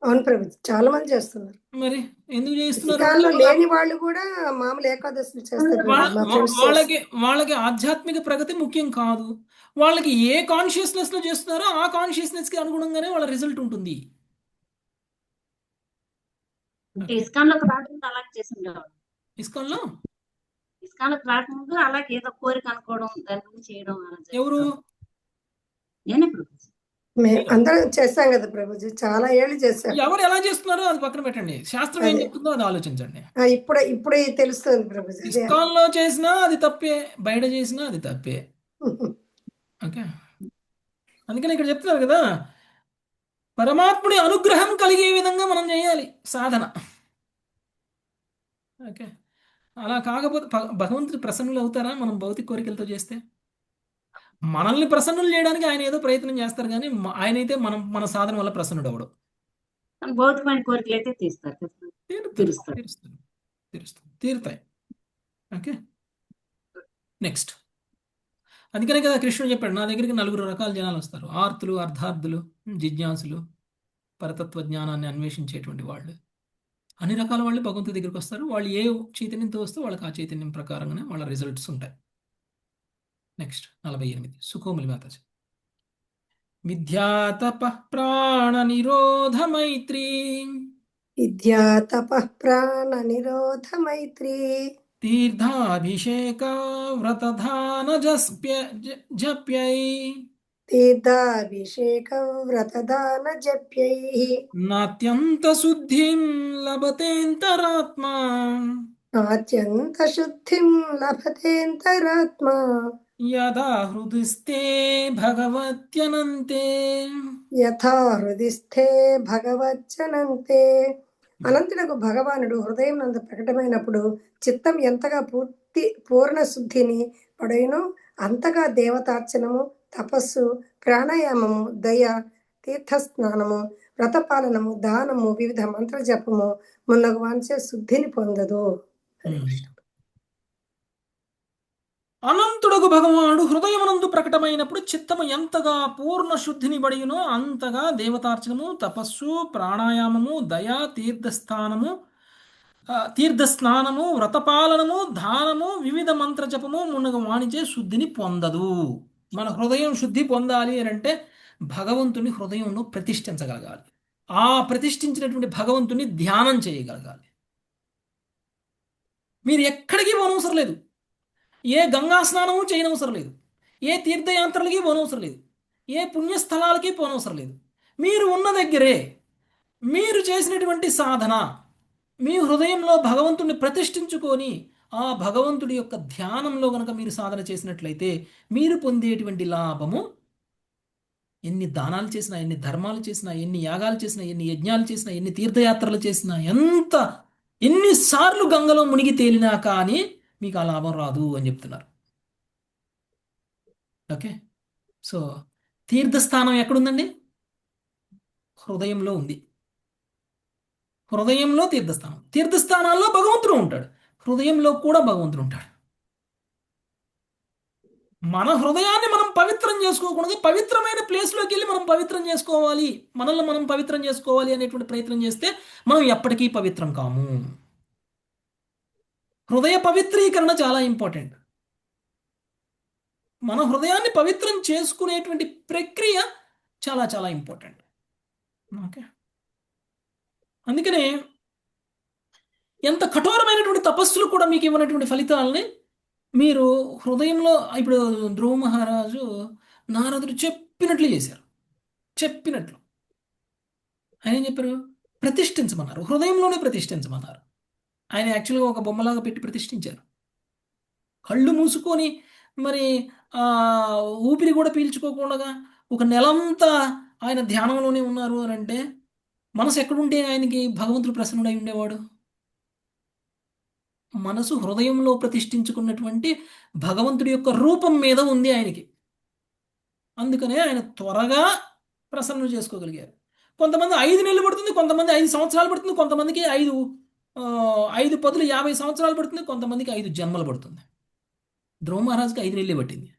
అవును ప్రభుజీ, చాలా మంది చేస్తున్నారు. మరి ఎందుకు చేస్తున్నారు? ఇస్కాన్లో లేని వాళ్ళు కూడా మామూలు ఏకాదశులు చేస్తారు ప్రభుజీ. మా ఫ్రెండ్స్ వాళ్ళకి ఆధ్యాత్మిక ప్రగతి ముఖ్యం కాదు. వాళ్ళకి ఏ కాన్షియస్నెస్ లో చేస్తున్నారో ఆ కాన్షియస్నెస్ కి అనుగుణంగానే వాళ్ళ రిజల్ట్ ఉంటుంది. ఇస్కాన్లోకి రాకముందు అలాగే చేసిండేవాడు. ఇస్కాన్లో ఇస్కాన్లోకి రాకముందు అలాగే ఏదో కోరిక అనుకోవడం, దాని గురించి చేయడం అలా చేస్తాం. ఎవరు? నేనే ప్రభుజీ. మేము అందరం చేస్తాం కదా ప్రభుజీ, చాలా ఏళ్ళు చేశాం. ఎవరు ఎలా చేస్తున్నారో అది పక్కన పెట్టండి, శాస్త్రం ఏం చెప్తుందో అది ఆలోచించండి. ఇప్పుడే తెలుస్తుంది ప్రభుజీ. ఇస్కాన్లో చేసినా అది తప్పే, బయట చేసినా అది తప్పే. ఓకే, అందుకని ఇక్కడ చెప్తున్నారు కదా, పరమాత్ముడి అనుగ్రహం కలిగే విధంగా మనం చేయాలి సాధన. ఓకే, అలా కాకపోతే భగవంతుడు ప్రసన్నులు అవుతారా మనం భౌతిక కోరికలతో చేస్తే? మనల్ని ప్రసన్నులు చేయడానికి ఆయన ఏదో ప్రయత్నం చేస్తారు, కానీ ఆయన అయితే మన సాధన వల్ల ప్రసన్నుడు అవడం. భౌతికమైన కోరికలు అయితే తీస్తారు, తీరుతాయి. Okay, next. అందుకనే కదా కృష్ణుడు చెప్పాడు, నా దగ్గరికి 4 రకాల జనాలు వస్తారు: ఆర్తులు, అర్ధార్థులు, జిజ్ఞాసులు, పరతత్వ జ్ఞానాన్ని అన్వేషించేటువంటి వాళ్ళు. అన్ని రకాల వాళ్ళు భగవంతుడి దగ్గరికి వస్తారు. వాళ్ళు ఏ చైతన్యంతో వస్తే వాళ్ళకి ఆ చైతన్యం ప్రకారంగానే వాళ్ళ రిజల్ట్స్ ఉంటాయి. నెక్స్ట్ 48 సుకోమలి మాతాజీ. విద్యాతప ప్రాణ నిరోధ మైత్రీ, విద్యాతప ప్రాణ నిరోధ మైత్రీ, తీర్థాభిషేక వ్రతధాన జప్యై, తీర్థాభిషేక వ్రతదాన జప్యై, నాత్యంత శుద్ధిం లభతేంతరాత్మా, నాత్యంత శుద్ధిం లభతేంతరాత్మా, యదా హృదిస్థే భగవత్యనంతే, యథా హృదిస్థే భగవచ్చనంతే. అనంతుడకు భగవానుడు హృదయం నందు ప్రకటమైనప్పుడు చిత్తం ఎంతగా పూర్ణ శుద్ధిని పడయును. అంతగా దేవతార్చనము, తపస్సు, ప్రాణాయామము, దయ, తీర్థస్నానము, వ్రతపాలనము, దానము, వివిధ మంత్ర జపము మున్నగు వాంచే శుద్ధిని పొందదు. అనంతుడగు భగవానుడు హృదయమునందు ప్రకటమైనప్పుడు చిత్తము ఎంతగా పూర్ణ శుద్ధిని బడియునో అంతగా దేవతార్చనము, తపస్సు, ప్రాణాయామము, దయ, తీర్థస్నానము, వ్రతపాలనము, దానము, వివిధ మంత్ర జపము మున్నగు వాణిచే శుద్ధిని పొందదు. మన హృదయం శుద్ధి పొందాలి అని అంటే భగవంతుని హృదయంలో ప్రతిష్ఠించగలగాలి. ఆ ప్రతిష్ఠించినటువంటి భగవంతుని ధ్యానం చేయగలగాలి. మీరు ఎక్కడికి పోనవసరం లేదు. ఏ గంగా స్నానము చేయనవసరం లేదు. ఏ తీర్థయాత్రలకి పోనవసరం లేదు. ఏ పుణ్యస్థలాలకి పోనవసరం లేదు. మీరు ఉన్న దగ్గరే మీరు చేసినటువంటి సాధన, మీ హృదయంలో భగవంతుడిని ప్రతిష్ఠించుకొని ఆ భగవంతుడి యొక్క ధ్యానంలో గనక మీరు సాధన చేసినట్లయితే మీరు పొందేటువంటి లాభము ఎన్ని దానాలు చేసినా, ఎన్ని ధర్మాలు చేసినా, ఎన్ని యాగాలు చేసినా, ఎన్ని యజ్ఞాలు చేసినా, ఎన్ని తీర్థయాత్రలు చేసినా, ఎన్నిసార్లు గంగలో మునిగి తేలినా కానీ మీకు ఆ లాభం రాదు అని చెప్తున్నారు. ఓకే, సో తీర్థస్థానం ఎక్కడుందండి? హృదయంలో ఉంది. హృదయంలో తీర్థస్థానం. తీర్థస్థానాల్లో భగవంతుడు ఉంటాడు, హృదయంలో కూడా భగవంతుడు ఉంటాడు. మన హృదయాన్ని మనం పవిత్రం చేసుకోకూడదు. పవిత్రమైన ప్లేస్లోకి వెళ్ళి మనం పవిత్రం చేసుకోవాలి, మనల్ని మనం పవిత్రం చేసుకోవాలి అనేటువంటి ప్రయత్నం చేస్తే మనం ఎప్పటికీ పవిత్రం కాము. హృదయ పవిత్రీకరణ చాలా ఇంపార్టెంట్. మన హృదయాన్ని పవిత్రం చేసుకునేటువంటి ప్రక్రియ చాలా చాలా ఇంపార్టెంట్. ఓకే, అందుకనే ఎంత కఠోరమైనటువంటి తపస్సులు కూడా మీకు ఇవ్వనటువంటి ఫలితాలని మీరు హృదయంలో, ఇప్పుడు ధ్రువ మహారాజు నారదుడు చెప్పినట్లు చేశారు. చెప్పినట్లు ఆయన ఏం చెప్పారు? ప్రతిష్ఠించమన్నారు, హృదయంలోనే ప్రతిష్ఠించమన్నారు. ఆయన యాక్చువల్గా ఒక బొమ్మలాగా పెట్టి ప్రతిష్ఠించారు. కళ్ళు మూసుకొని మరి ఊపిరి కూడా పీల్చుకోకుండా ఒక నెలంతా ఆయన ధ్యానంలోనే ఉన్నారు అని అంటే మనసు ఎక్కడుంటే ఆయనకి భగవంతుడు ప్రసన్నుడై ఉండేవాడు? మనసు హృదయంలో ప్రతిష్ఠించుకున్నటువంటి భగవంతుడి యొక్క రూపం మీద ఉంది ఆయనకి. అందుకనే ఆయన త్వరగా ప్రసన్నం చేసుకోగలిగారు. కొంతమంది 5 నెలలు పడుతుంది, కొంతమంది 5 సంవత్సరాలు పడుతుంది, కొంతమందికి 5 పదులు 50 సంవత్సరాలు పడుతుంది, కొంతమందికి 5 జన్మలు పడుతుంది. ధ్రువ మహారాజుకి 5 నెలలే పట్టింది.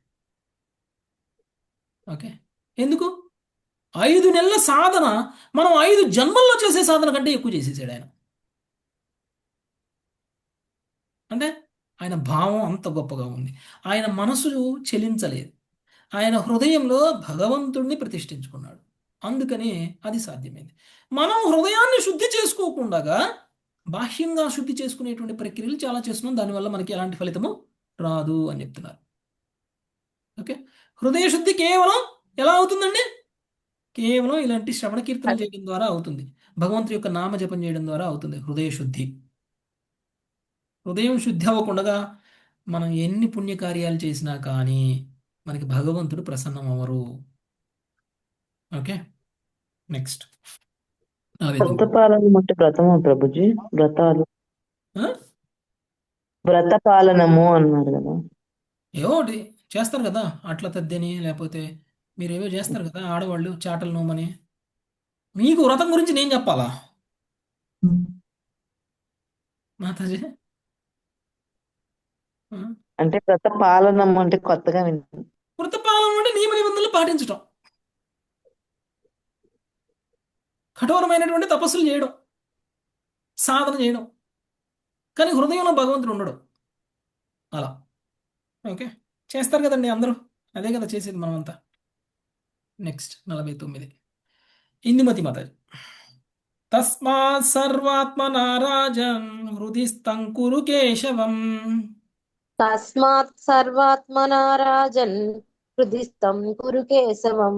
ఓకే, ఎందుకు? 5 నెలల సాధన మనం 5 జన్మల్లో చేసే సాధన కంటే ఎక్కువ చేసేసాడు ఆయన. అంటే ఆయన భావం అంత గొప్పగా ఉంది. ఆయన మనసు చెలించలేదు. ఆయన హృదయంలో భగవంతుడిని ప్రతిష్ఠించుకున్నాడు. అందుకనే అది సాధ్యమైంది. మనం హృదయాన్ని శుద్ధి చేసుకోకుండా బాహ్యంగా శుద్ధి చేసుకునేటువంటి ప్రక్రియలు చాలా చేస్తున్నాం. దానివల్ల మనకి ఎలాంటి ఫలితము రాదు అని చెప్తున్నారు. ఓకే, హృదయ శుద్ధి కేవలం ఎలా అవుతుందండి? కేవలం ఇలాంటి శ్రవణ కీర్తన చేయడం ద్వారా అవుతుంది. భగవంతుడి యొక్క నామ జపం చేయడం ద్వారా అవుతుంది హృదయ శుద్ధి. హృదయం శుద్ధి అవ్వకుండా మనం ఎన్ని పుణ్యకార్యాలు చేసినా కానీ మనకి భగవంతుడు ప్రసన్నం అవ్వరు. ఓకే, నెక్స్ట్ వ్రతపాలనం అంటే వ్రతమా ప్రభుజీ? వ్రతాలు వ్రతపాలనము అన్నారు కదా. ఏవోటి చేస్తారు కదా, అట్ల తద్దని, లేకపోతే మీరేవో చేస్తారు కదా ఆడవాళ్ళు, చాటలు నోమని. మీకు వ్రతం గురించి నేను చెప్పాలా మాతాజీ? అంటే వ్రతపాలనం అంటే కొత్తగా వింటుంది. వ్రతపాలనం అంటే నియమ నిబంధనలు పాటించటం, కఠోరమైనటువంటి తపస్సులు చేయడం, సాధన చేయడం, కానీ హృదయంలో భగవంతుడు ఉండడు. అలా ఓకే, చేస్తారు కదండి అందరూ, అదే కదా చేసేది మనమంతా. నెక్స్ట్ 49 ఇందుమతి మాతాజీ. తస్మాత్ సర్వాత్మనా రాజన్ హృదిస్థం కురు కేశవం. తస్మాత్ సర్వాత్మనా రాజన్ హృదిస్థం కురు కేశవం.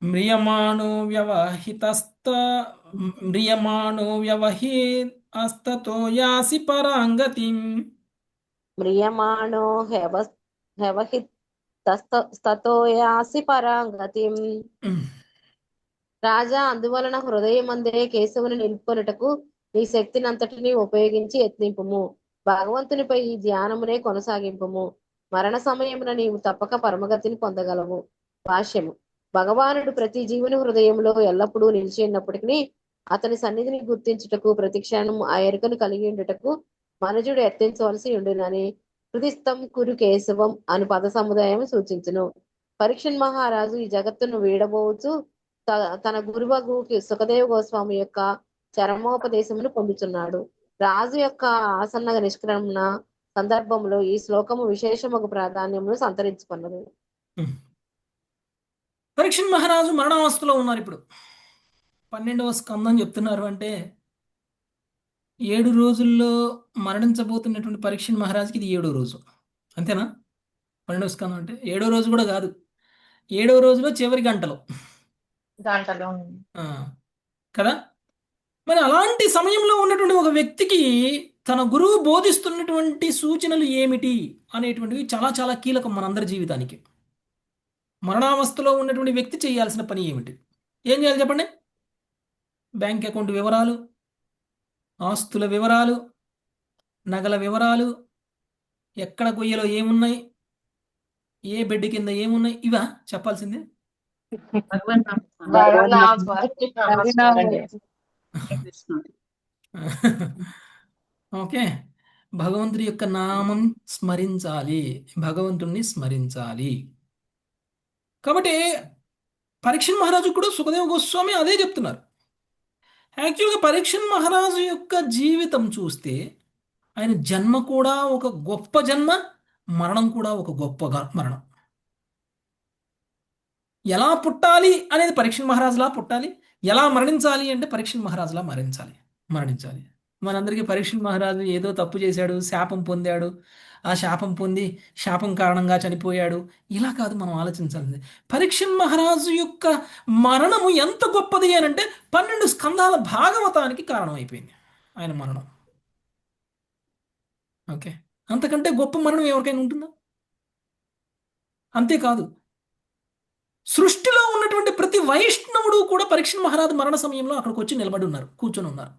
మ్రియమాణో వ్యవహితస్తతో యాసి పరాంగతిం. మ్రియమాణో హ్యవహితస్తతో యాసి పరాంగతిం. రాజా, అందువలన హృదయమందే కేశవుని నిలుపుకొనుటకు నీ శక్తినంతటిని ఉపయోగించి యత్నింపుము. భగవంతునిపై ఈ ధ్యానమునే కొనసాగింపుము. మరణ సమయమున నీవు తప్పక పరమగతిని పొందగలవు. భాష్యము. భగవానుడు ప్రతి జీవుని హృదయంలో ఎల్లప్పుడూ నిలిచి ఉన్నప్పటికీ అతని సన్నిధిని గుర్తించుటకు ప్రతిక్షణం ఆ ఎరుకను కలిగి ఉండుటకు మనుజుడు యత్నించవలసి ఉండునని హృదిస్థం కురు కేశవం అను పద సముదాయం సూచించును. పరీక్షణ్ మహారాజు ఈ జగత్తును వీడబోచు తన గురువగు సుఖదేవ గోస్వామి యొక్క చరమోపదేశమును పొందుతున్నాడు. రాజు యొక్క ఆసన్న నిష్క్రమణ సందర్భంలో ఈ శ్లోకము విశేషముగు ప్రాధాన్యమును సంతరించుకున్నది. పరీక్షణ్ మహారాజు మరణావస్థలో ఉన్నారు. ఇప్పుడు 12వ స్కందం చెప్తున్నారు. అంటే 7 రోజుల్లో మరణించబోతున్నటువంటి పరీక్షణ్ మహారాజుకి ఇది 7వ రోజు. అంతేనా? 12వ స్కందం అంటే 7వ రోజు కూడా కాదు, 7వ రోజులో చివరి గంటలో గంటలో కదా. మరి అలాంటి సమయంలో ఉన్నటువంటి ఒక వ్యక్తికి తన గురువు బోధిస్తున్నటువంటి సూచనలు ఏమిటి అనేటువంటివి చాలా చాలా కీలకం మనందరి జీవితానికి. మరణావస్థలో ఉన్నటువంటి వ్యక్తి చేయాల్సిన పని ఏమిటి? ఏం చేయాలి చెప్పండి? బ్యాంక్ అకౌంట్ వివరాలు, ఆస్తుల వివరాలు, నగల వివరాలు, ఎక్కడ గొయ్యలో ఏమున్నాయి, ఏ బెడ్ కింద ఏమున్నాయి, ఇవా చెప్పాల్సిందే? ఓకే, భగవంతుడి యొక్క నామం స్మరించాలి, భగవంతుణ్ణి స్మరించాలి. కాబట్టి పరీక్షణ్ మహారాజు కూడా సుఖదేవ గోస్వామి అదే చెప్తున్నారు. యాక్చువల్గా పరీక్షణ్ మహారాజు యొక్క జీవితం చూస్తే ఆయన జన్మ కూడా ఒక గొప్ప జన్మ, మరణం కూడా ఒక గొప్ప మరణం. ఎలా పుట్టాలి అనేది పరీక్షణ్ మహారాజులా పుట్టాలి, ఎలా మరణించాలి అంటే పరీక్షణ్ మహారాజులా మరణించాలి. మనందరికీ పరీక్షణ్ మహారాజు ఏదో తప్పు చేశాడు, శాపం పొందాడు, ఆ శాపం పొంది శాపం కారణంగా చనిపోయాడు, ఇలా కాదు మనం ఆలోచించాలి. పరీక్షణ్ మహారాజు యొక్క మరణము ఎంత గొప్పది అని అంటే 12 స్కందాల భాగవతానికి కారణమైపోయింది ఆయన మరణం. ఓకే, అంతకంటే గొప్ప మరణం ఎవరికైనా ఉంటుందా? అంతేకాదు, సృష్టిలో ఉన్నటువంటి ప్రతి వైష్ణవుడు కూడా పరీక్షణ్ మహారాజు మరణ సమయంలో అక్కడికి వచ్చి నిలబడి ఉన్నారు, కూర్చొని ఉన్నారు.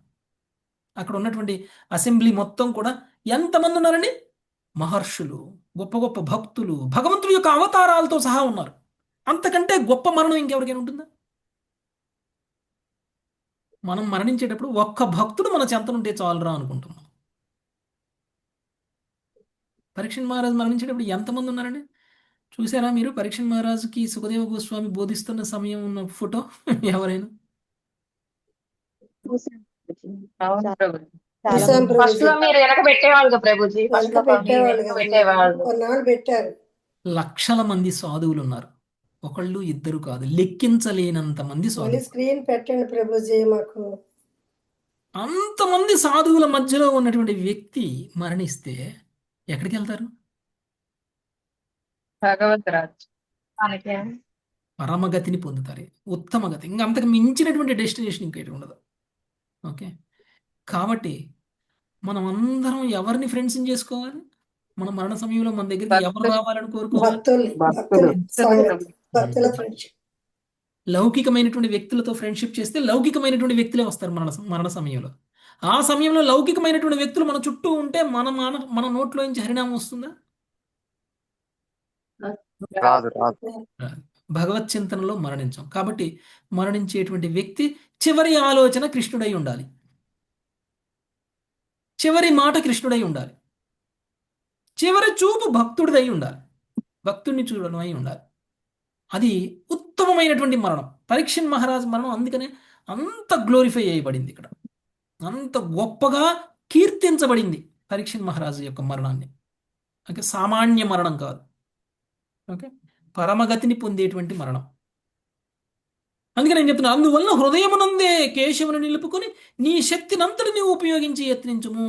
అక్కడ ఉన్నటువంటి అసెంబ్లీ మొత్తం కూడా ఎంతమంది ఉన్నారండి? మహర్షులు, గొప్ప గొప్ప భక్తులు, భగవంతుడి యొక్క అవతారాలతో సహా ఉన్నారు. అంతకంటే గొప్ప మరణం ఇంకెవరికైనా ఉంటుందా? మనం మరణించేటప్పుడు ఒక్క భక్తుడు మన చెంతనుంటే చాలురా అనుకుంటున్నాం. పరీక్షణ్ మహారాజు మరణించేటప్పుడు ఎంతమంది ఉన్నారండి? చూసారా మీరు పరీక్షణ్ మహారాజుకి సుఖదేవ గోస్వామి బోధిస్తున్న సమయం ఉన్న ఫోటో ఎవరైనా? ఫస్ట్ లో మీరు వెనక పెట్టేవాళ్ళు కదా ప్రభుజీ, ఫస్ట్ లో పెట్టేవాళ్ళు. కొన్నాళ్ళు పెట్టారు. లక్షల మంది సాధువులు ఉన్నారు, ఒకళ్ళు ఇద్దరు కాదు, లెక్కించలేనంత మంది మళ్ళీ సాధువులు. స్క్రీన్ పెట్టండి ప్రభుజీ మాకు. అంతమంది సాధువుల మధ్యలో ఉన్నటువంటి వ్యక్తి మరణిస్తే ఎక్కడికి వెళ్తారు? పరమగతిని పొందుతారు, ఉత్తమ గతి. ఇంకా అంతకు మించినటువంటి డెస్టినేషన్ ఇంకేటి ఉండదు. ఓకే, కాబట్టి మనం అందరం ఎవరిని ఫ్రెండ్స్ చేసుకోవాలి? మన మరణ సమయంలో మన దగ్గరికి ఎవరు రావాలని కోరుకోవాలి? భక్తుల ఫ్రెండ్షిప్. లౌకికమైనటువంటి వ్యక్తులతో ఫ్రెండ్షిప్ చేస్తే లౌకికమైనటువంటి వ్యక్తులే వస్తారు మరణ సమయంలో. ఆ సమయంలో లౌకికమైనటువంటి వ్యక్తులు మన చుట్టూ ఉంటే మన నోట్లో నుంచి హరినామం వస్తుందా? రాదు. భగవత్ చింతనలో మరణించాం. కాబట్టి మరణించేటువంటి వ్యక్తి చివరి ఆలోచన కృష్ణుడై ఉండాలి, చివరి మాట కృష్ణుడై ఉండాలి, చివరి చూపు భక్తుడిదై ఉండాలి, భక్తుడిని చూడడం అయి ఉండాలి. అది ఉత్తమమైనటువంటి మరణం. పరీక్షణ్ మహారాజు మరణం అందుకనే అంత గ్లోరిఫై చేయబడింది, ఇక్కడ అంత గొప్పగా కీర్తించబడింది పరీక్షణ్ మహారాజు యొక్క మరణాన్ని. ఓకే, సామాన్య మరణం కాదు. ఓకే, పరమగతిని పొందేటువంటి మరణం. అందుకే నేను చెప్తున్నా, అందువల్ల హృదయమునందే కేశవుని నిలుపుకొని నీ శక్తినంతటిని ఉపయోగించి యత్నించుము.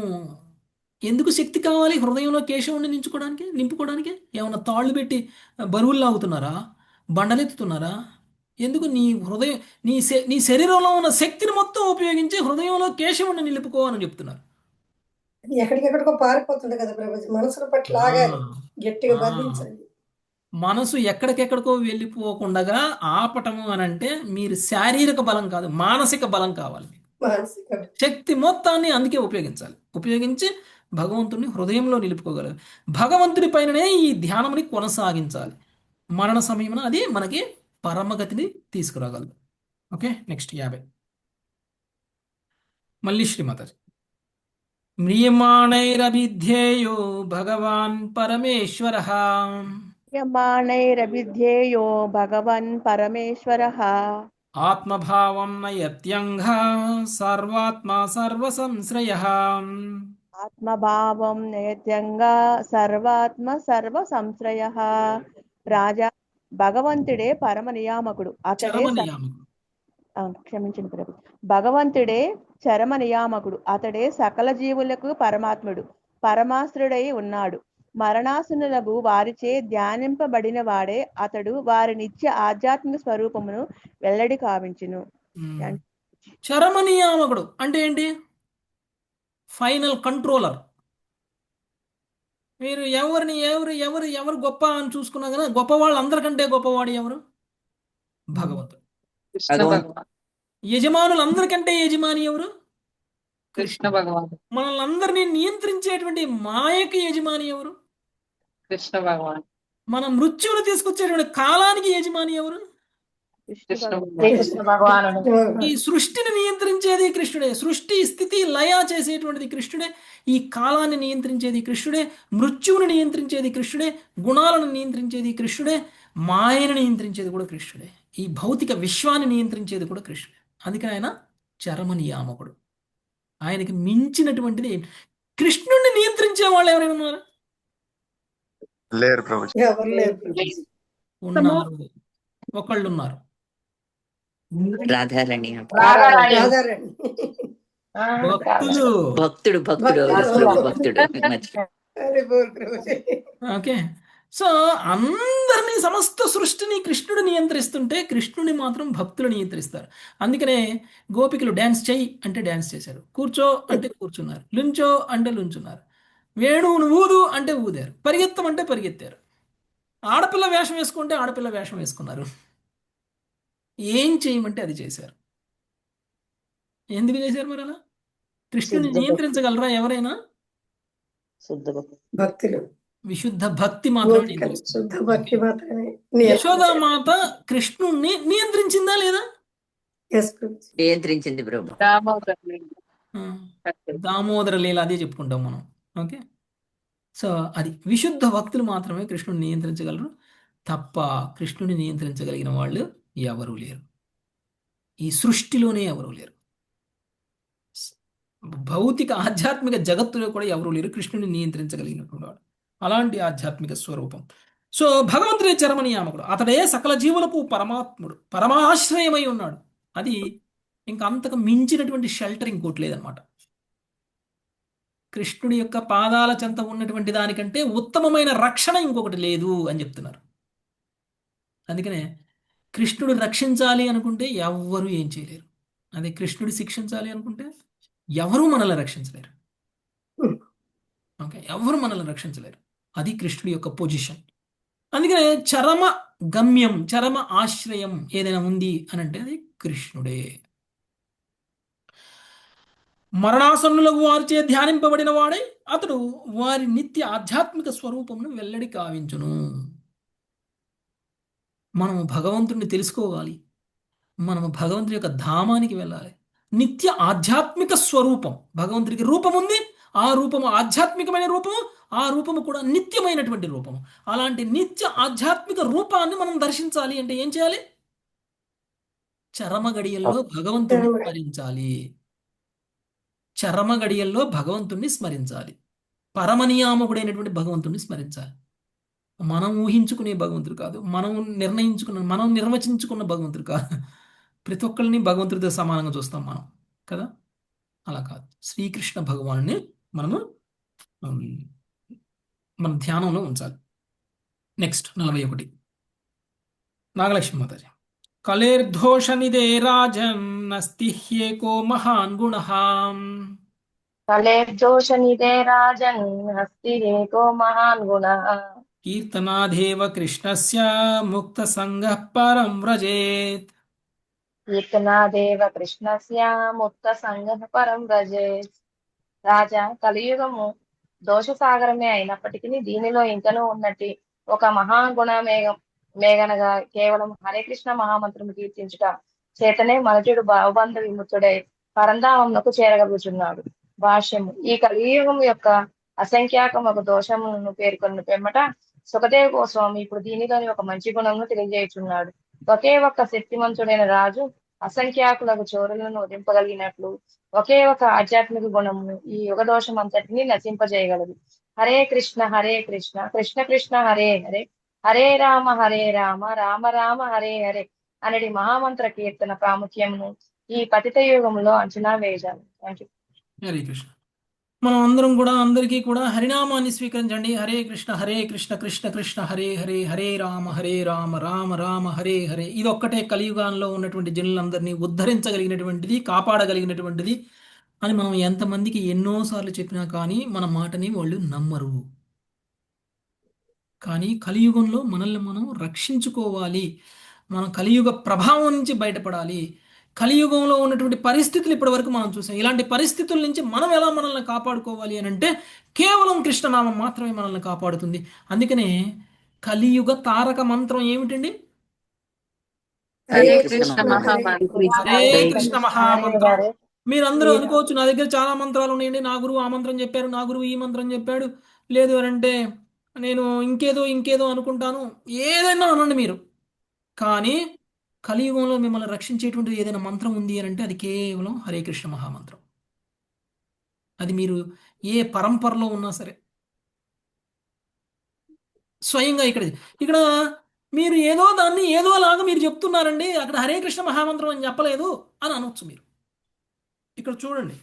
ఎందుకు శక్తి కావాలి హృదయంలో కేశవుని నింపుకోవడానికి? ఏమన్నా తాళ్ళు పెట్టి బరువులు లాగుతున్నారా? బండలెత్తుతున్నారా? ఎందుకు? నీ హృదయం నీ శరీరంలో ఉన్న శక్తిని మొత్తం ఉపయోగించి హృదయంలో కేశవుని నిలుపుకో అని చెప్తున్నారు. ఎక్కడికెక్కడికో పారిపోతుంది కదా ప్రభుజీ, మనసును పట్ల లాగాలి, గట్టిగా బంధించండి. మనసు ఎక్కడికెక్కడికో వెళ్ళిపోకుండా ఆపటము అని అంటే మీరు శారీరక బలం కాదు, మానసిక బలం కావాలి. శక్తి మొత్తాన్ని అందుకే ఉపయోగించాలి. ఉపయోగించి భగవంతుడిని హృదయంలో నిలుపుకోగలగాలి. భగవంతుడి పైననే ఈ ధ్యానంని కొనసాగించాలి. మరణ సమయమున అది మనకి పరమగతిని తీసుకురాగలదు. Okay, next 50. మళ్ళీ శ్రీమాతాజీ. మ్రియమాణైరభిధ్యేయో భగవాన్ పరమేశ్వరః యమాణైరభిధ్యేయో భగవన్ పరమేశ్వరః ఆత్మభావం నయత్యంగ సర్వాత్మా సర్వసంశ్రయః. ఆత్మభావం నయత్యంగా సర్వాత్మ సర్వ సంశ్రయః. రాజా, భగవంతుడే పరమ నియామకుడు, అతడే చరమనియామకుడు. క్షమించండి ప్రభు. భగవంతుడే చరమ నియామకుడు, అతడే సకల జీవులకు పరమాత్ముడు, పరమాశ్రుడై ఉన్నాడు. మరణాసునులకు వారిచే ధ్యానింపబడిన వాడే అతడు వారి నిత్య ఆధ్యాత్మిక స్వరూపమును వెల్లడి కావించును. చరమనియామకుడు అంటే ఏంటి? Final controller. మీరు ఎవరిని ఎవరు గొప్ప అని చూసుకున్నా కదా, గొప్ప వాళ్ళందరికంటే గొప్పవాడు ఎవరు? భగవంతుడు. యజమానులందరికంటే యజమాని ఎవరు? కృష్ణ భగవాన్. మనల్ని అందరినీ నియంత్రించేటువంటి మాయకి యజమాని ఎవరు? కృష్ణ భగవాన్. మన మృత్యువును తీసుకొచ్చేటువంటి కాలానికి యజమాని ఎవరు? కృష్ణ భగవాన్. ఈ సృష్టిని నియంత్రించేది కృష్ణుడే. సృష్టి స్థితి లయ చేసేటువంటిది కృష్ణుడే. ఈ కాలాన్ని నియంత్రించేది కృష్ణుడే. మృత్యువుని నియంత్రించేది కృష్ణుడే. గుణాలను నియంత్రించేది కృష్ణుడే. మాయను నియంత్రించేది కూడా కృష్ణుడే. ఈ భౌతిక విశ్వాన్ని నియంత్రించేది కూడా కృష్ణుడే. అందుకని ఆయన చరమ నియామకుడు. ఆయనకి మించినటువంటిది కృష్ణుడిని నియంత్రించే వాళ్ళు ఎవరైనా ఉన్నారా? లేరు ప్రభుజీ. ఎవరు లేరు. ఉన్నారు, ఒకళ్ళు ఉన్నారు. రాధారాణి రాధారాణి. భక్తుడు. భక్తుడు భక్తుడు భక్తుడు అరే బోల్ ప్రభుజీ. ఓకే, సో అందరినీ సమస్త సృష్టిని కృష్ణుడు నియంత్రిస్తుంటే కృష్ణుని మాత్రం భక్తులు నియంత్రిస్తారు. అందుకనే గోపికలు డ్యాన్స్ చెయ్యి అంటే డ్యాన్స్ చేశారు, కూర్చో అంటే కూర్చున్నారు, లుంచో అంటే లుంచున్నారు, వేణువును ఊదు అంటే ఊదారు, పరిగెత్తమంటే పరిగెత్తారు, ఆడపిల్ల వేషం వేసుకుంటే ఆడపిల్ల వేషం వేసుకున్నారు, ఏం చేయమంటే అది చేశారు. ఎందుకు చేశారు మరి అలా? కృష్ణుని నియంత్రించగలరా ఎవరైనా? భక్తులు విశుద్ధ భక్తి మాత్రమే. శుద్ధ భక్తి మాత్రమే. యశోదామాత కృష్ణుణ్ణి నియంత్రించిందా లేదా? నియంత్రించింది ప్రభు. దామోదర లీల అదే చెప్పుకుంటాం మనం. ఓకే, సో అది విశుద్ధ భక్తులు మాత్రమే కృష్ణుని నియంత్రించగలరు, తప్ప కృష్ణుని నియంత్రించగలిగిన వాళ్ళు ఎవరూ లేరు. ఈ సృష్టిలోనే ఎవరూ లేరు. భౌతిక ఆధ్యాత్మిక జగత్తులో కూడా ఎవరూ లేరు కృష్ణుని నియంత్రించగలిగినటువంటి వాడు. అలాంటి ఆధ్యాత్మిక స్వరూపం. సో భగవంతుడే చరమనియామకుడు, అతడే సకల జీవులకు పరమాత్ముడు, పరమాశ్రయమై ఉన్నాడు. అది ఇంకా అంతకు మించినటువంటి షెల్టర్ ఇంకోటి లేదనమాట. కృష్ణుడి యొక్క పాదాల చెంత ఉన్నటువంటి దానికంటే ఉత్తమమైన రక్షణ ఇంకొకటి లేదు అని చెప్తున్నారు. అందుకనే కృష్ణుడు రక్షించాలి అనుకుంటే ఎవ్వరూ ఏం చేయలేరు. అదే కృష్ణుడు శిక్షించాలి అనుకుంటే ఎవరూ మనల్ని రక్షించలేరు. ఓకే, ఎవరు మనల్ని రక్షించలేరు. అది కృష్ణుడి యొక్క పొజిషన్. అందుకనే చరమ గమ్యం, చరమ ఆశ్రయం ఏదైనా ఉంది అని అంటే అది కృష్ణుడే. మరణాసన్నులకు వారిచే ధ్యానింపబడిన వాడై అతడు వారి నిత్య ఆధ్యాత్మిక స్వరూపమును వెల్లడి కావించును. మనము భగవంతుడిని తెలుసుకోవాలి, మనము భగవంతుడి యొక్క ధామానికి వెళ్ళాలి. నిత్య ఆధ్యాత్మిక స్వరూపం, భగవంతుడికి రూపం ఉంది, ఆ రూపము ఆధ్యాత్మికమైన రూపము, ఆ రూపము కూడా నిత్యమైనటువంటి రూపము. అలాంటి నిత్య ఆధ్యాత్మిక రూపాన్ని మనం దర్శించాలి అంటే ఏం చేయాలి? చరమ గడియల్లో భగవంతుడిని స్మరించాలి. చరమ గడియల్లో భగవంతుణ్ణి స్మరించాలి. పరమనియామకుడైనటువంటి భగవంతుణ్ణి స్మరించాలి. మనం ఊహించుకునే భగవంతుడు కాదు, మనం నిర్వచించుకున్న భగవంతుడు కాదు. ప్రతి ఒక్కరిని భగవంతుడితో సమానంగా చూస్తాం మనం కదా, అలా కాదు. శ్రీకృష్ణ భగవానుని మనము మన ధ్యానంలో ఉంచాలి. నెక్స్ట్ 41 నాగలక్ష్మి మాతాజీ. కలేర్దోషనిదే రాజన్ నస్తి హ్యేకో మహాన్ గుణః. కలేర్దోషనిదే రాజన్ అస్తి ఏకో మహాన్ గుణః. కీర్తనాదేవ కృష్ణస్య ముక్త సంగః పరం వ్రజేత్. కీర్తనాదేవ కృష్ణస్య ముక్త సంగః పరం వ్రజేత్. రాజా, కలియుగము దోషసాగరమే అయినప్పటికీ దీనిలో ఇంకనూ ఉన్నట్టు ఒక మహాగుణ మేఘనగా కేవలం హరే కృష్ణ మహామంత్రము కీర్తించుట చేతనే మనుజుడు భావబంధ విముక్తుడై పరంధామమునకు చేరగలుగుతున్నాడు. భాష్యము. ఈ కలియుగం యొక్క అసంఖ్యాకమొక దోషములను పేర్కొన్న పిమ్మట సుఖదేవ గోస్వామి ఇప్పుడు దీనిలోని ఒక మంచి గుణమును తెలియజేయుచున్నాడు. ఒకే ఒక్క శక్తిమంతుడైన రాజు అసంఖ్యాకులకు చోరులను వధింపగలిగినట్లు ఒకే ఒక ఆధ్యాత్మిక గుణము ఈ యుగ దోషం అంతటిని నశింపజేయగలదు. హరే కృష్ణ కృష్ణ కృష్ణ హరే హరే హరే రామ రామ రామ హరే హరే అనేది మహామంత్ర కీర్తన ప్రాముఖ్యమును ఈ పతిత యుగంలో అంచనా వేయజాలి. Thank you. హరే కృష్ణ. మనం అందరం కూడా అందరికీ కూడా హరినామాన్ని స్వీకరించండి. హరే కృష్ణ కృష్ణ కృష్ణ హరే హరే హరే రామ రామ రామ హరే హరే. ఇది ఒక్కటే కలియుగాల్లో ఉన్నటువంటి జనులందరినీ ఉద్ధరించగలిగినటువంటిది, కాపాడగలిగినటువంటిది అని మనం ఎంతమందికి ఎన్నోసార్లు చెప్పినా కానీ మన మాటని వాళ్ళు నమ్మరు. కానీ కలియుగంలో మనల్ని మనం రక్షించుకోవాలి. మనం కలియుగ ప్రభావం నుంచి బయటపడాలి. కలియుగంలో ఉన్నటువంటి పరిస్థితులు ఇప్పటి వరకు మనం చూసాం. ఇలాంటి పరిస్థితుల నుంచి మనం ఎలా మనల్ని కాపాడుకోవాలి అని అంటే కేవలం కృష్ణనామం మాత్రమే మనల్ని కాపాడుతుంది. అందుకనే కలియుగ తారక మంత్రం ఏమిటండి? హరే హరే కృష్ణ కృష్ణ మహామంత్రం. హరే కృష్ణ మహామంత్రం. మీరందరూ అనుకోవచ్చు నా దగ్గర చాలా మంత్రాలు ఉన్నాయండి, నా గురువు ఆ మంత్రం చెప్పారు, నా గురువు ఈ మంత్రం చెప్పాడు, లేదు అని అంటే నేను ఇంకేదో అనుకుంటాను. ఏదైనా అనండి మీరు. కానీ కలియుగంలో మిమ్మల్ని రక్షించేటువంటి ఏదైనా మంత్రం ఉంది అని అంటే అది కేవలం హరే కృష్ణ మహామంత్రం. అది మీరు ఏ పరంపరలో ఉన్నా సరే స్వయంగా ఇక్కడ మీరు దాన్ని ఏదోలాగా మీరు చెప్తున్నారండి, అక్కడ హరే కృష్ణ మహామంత్రం అని చెప్పలేదు అని అనొచ్చు మీరు. ఇక్కడ చూడండి,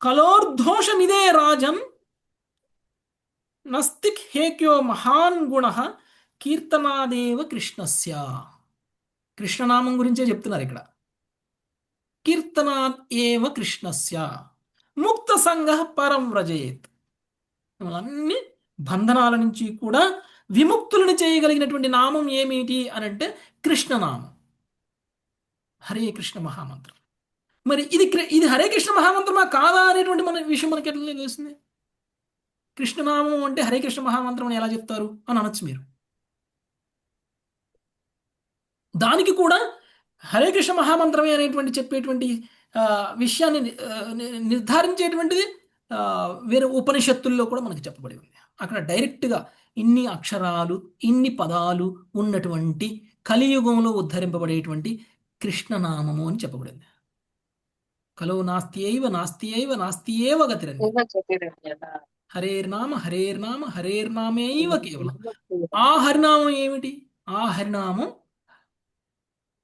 కలోర్ధోషమిదే రాజం నస్తిక్ హేక్యో మహాన్ గుణ కీర్తనాదేవ కృష్ణస్య. కృష్ణనామం గురించే చెప్తున్నారు ఇక్కడ. కీర్తనాత్ ఏవ కృష్ణస్య ముక్త సంగ పరం వ్రజేత్. అన్ని బంధనాల నుంచి కూడా విముక్తులను చేయగలిగినటువంటి నామం ఏమిటి అని అంటే కృష్ణనామం, హరే కృష్ణ మహామంత్రం. మరి ఇది హరే కృష్ణ మహామంత్రమా కాదా అనేటువంటి మన విషయం మనకి ఎట్లా తెలుస్తుంది? కృష్ణనామం అంటే హరే కృష్ణ మహామంత్రం అని ఎలా చెప్తారు అని అనొచ్చు మీరు. దానికి కూడా హరే కృష్ణ మహామంత్రమే అనేటువంటి చెప్పేటువంటి విషయాన్ని నిర్ధారించేటువంటిది వేరే ఉపనిషత్తుల్లో కూడా మనకి చెప్పబడి ఉంది. అక్కడ డైరెక్ట్గా ఇన్ని అక్షరాలు ఇన్ని పదాలు ఉన్నటువంటి కలియుగంలో ఉద్ధరింపబడేటువంటి కృష్ణనామము అని చెప్పబడింది. కలో నాస్తియైవ గతిరన్య హరేర్నామేవ కేవలం. ఆ హరినామం ఏమిటి? ఆ హరినామం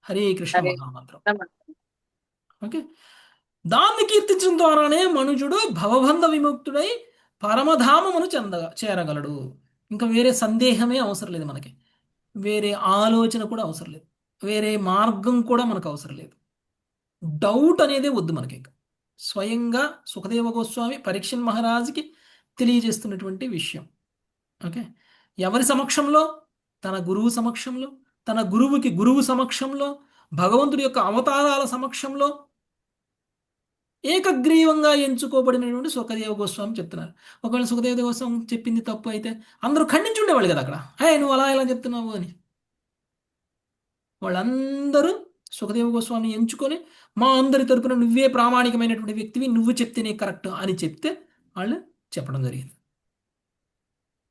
హరే కృష్ణ మహామంత్రం. ఓకే, దాన్ని కీర్తించడం ద్వారానే మనుజుడు భవబంధ విముక్తుడై పరమధామమును చేరగలడు. ఇంకా వేరే సందేహమే అవసరం లేదు మనకి, వేరే ఆలోచన కూడా అవసరం లేదు, వేరే మార్గం కూడా మనకు అవసరం లేదు. డౌట్ అనేదే వద్దు మనకి. స్వయంగా సుఖదేవ గోస్వామి పరీక్షణ్ మహారాజుకి తెలియజేస్తున్నటువంటి విషయం. ఓకే, ఎవరి సమక్షంలో? తన గురువు సమక్షంలో, తన గురువుకి గురువు సమక్షంలో, భగవంతుడి యొక్క అవతారాల సమక్షంలో ఏకగ్రీవంగా ఎంచుకోబడినటువంటి సుఖదేవ గోస్వామి చెప్తున్నారు. ఒకవేళ సుఖదేవ గోస్వామి చెప్పింది తప్పు అయితే అందరూ ఖండించి ఉండేవాళ్ళు కదా అక్కడ, నువ్వు అలా ఎలా చెప్తున్నావు అని. వాళ్ళందరూ సుఖదేవ గోస్వామిని ఎంచుకొని మా అందరి తరపున నువ్వే ప్రామాణికమైనటువంటి వ్యక్తివి, నువ్వు చెప్తేనే కరెక్ట్ అని చెప్తే వాళ్ళు చెప్పడం జరిగింది.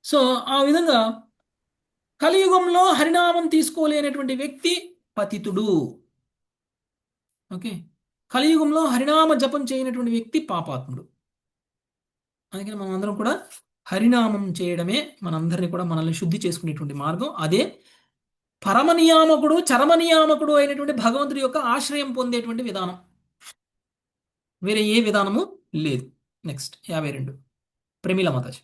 సో ఆ విధంగా కలియుగంలో హరినామం తీసుకోలేనటువంటి వ్యక్తి పతితుడు. ఓకే, కలియుగంలో హరినామ జపం చేయనటువంటి వ్యక్తి పాపాత్ముడు. అందుకని మనం అందరం కూడా హరినామం చేయడమే మనందరినీ కూడా మనల్ని శుద్ధి చేసుకునేటువంటి మార్గం. అదే పరమనియామకుడు చరమనియామకుడు అయినటువంటి భగవంతుడి యొక్క ఆశ్రయం పొందేటువంటి విధానం. వేరే ఏ విధానము లేదు. నెక్స్ట్ 52 ప్రమీల మాతాజీ.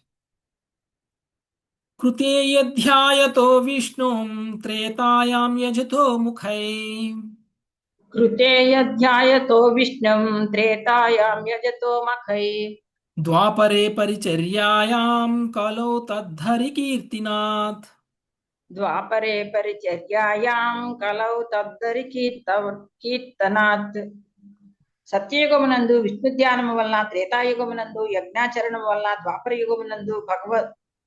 కృతే యధ్యాయతో విష్ణుం త్రేతాయాం యజతో ముఖై కృతే యధ్యాయతో విష్ణుం త్రేతాయాం యజతో ముఖై ద్వాపరే పరిచర్యాయాం కలౌ తద్ధరి కీర్తినాత్. ద్వాపరే పరిచర్యాయాం కలౌ తద్ధరి కీర్తనాత్. సత్యయుగమునందు విష్ణు ధ్యానము వలన, త్రేతాయుగమునందు యజ్ఞాచరణం వలన, ద్వాపర యుగమునందు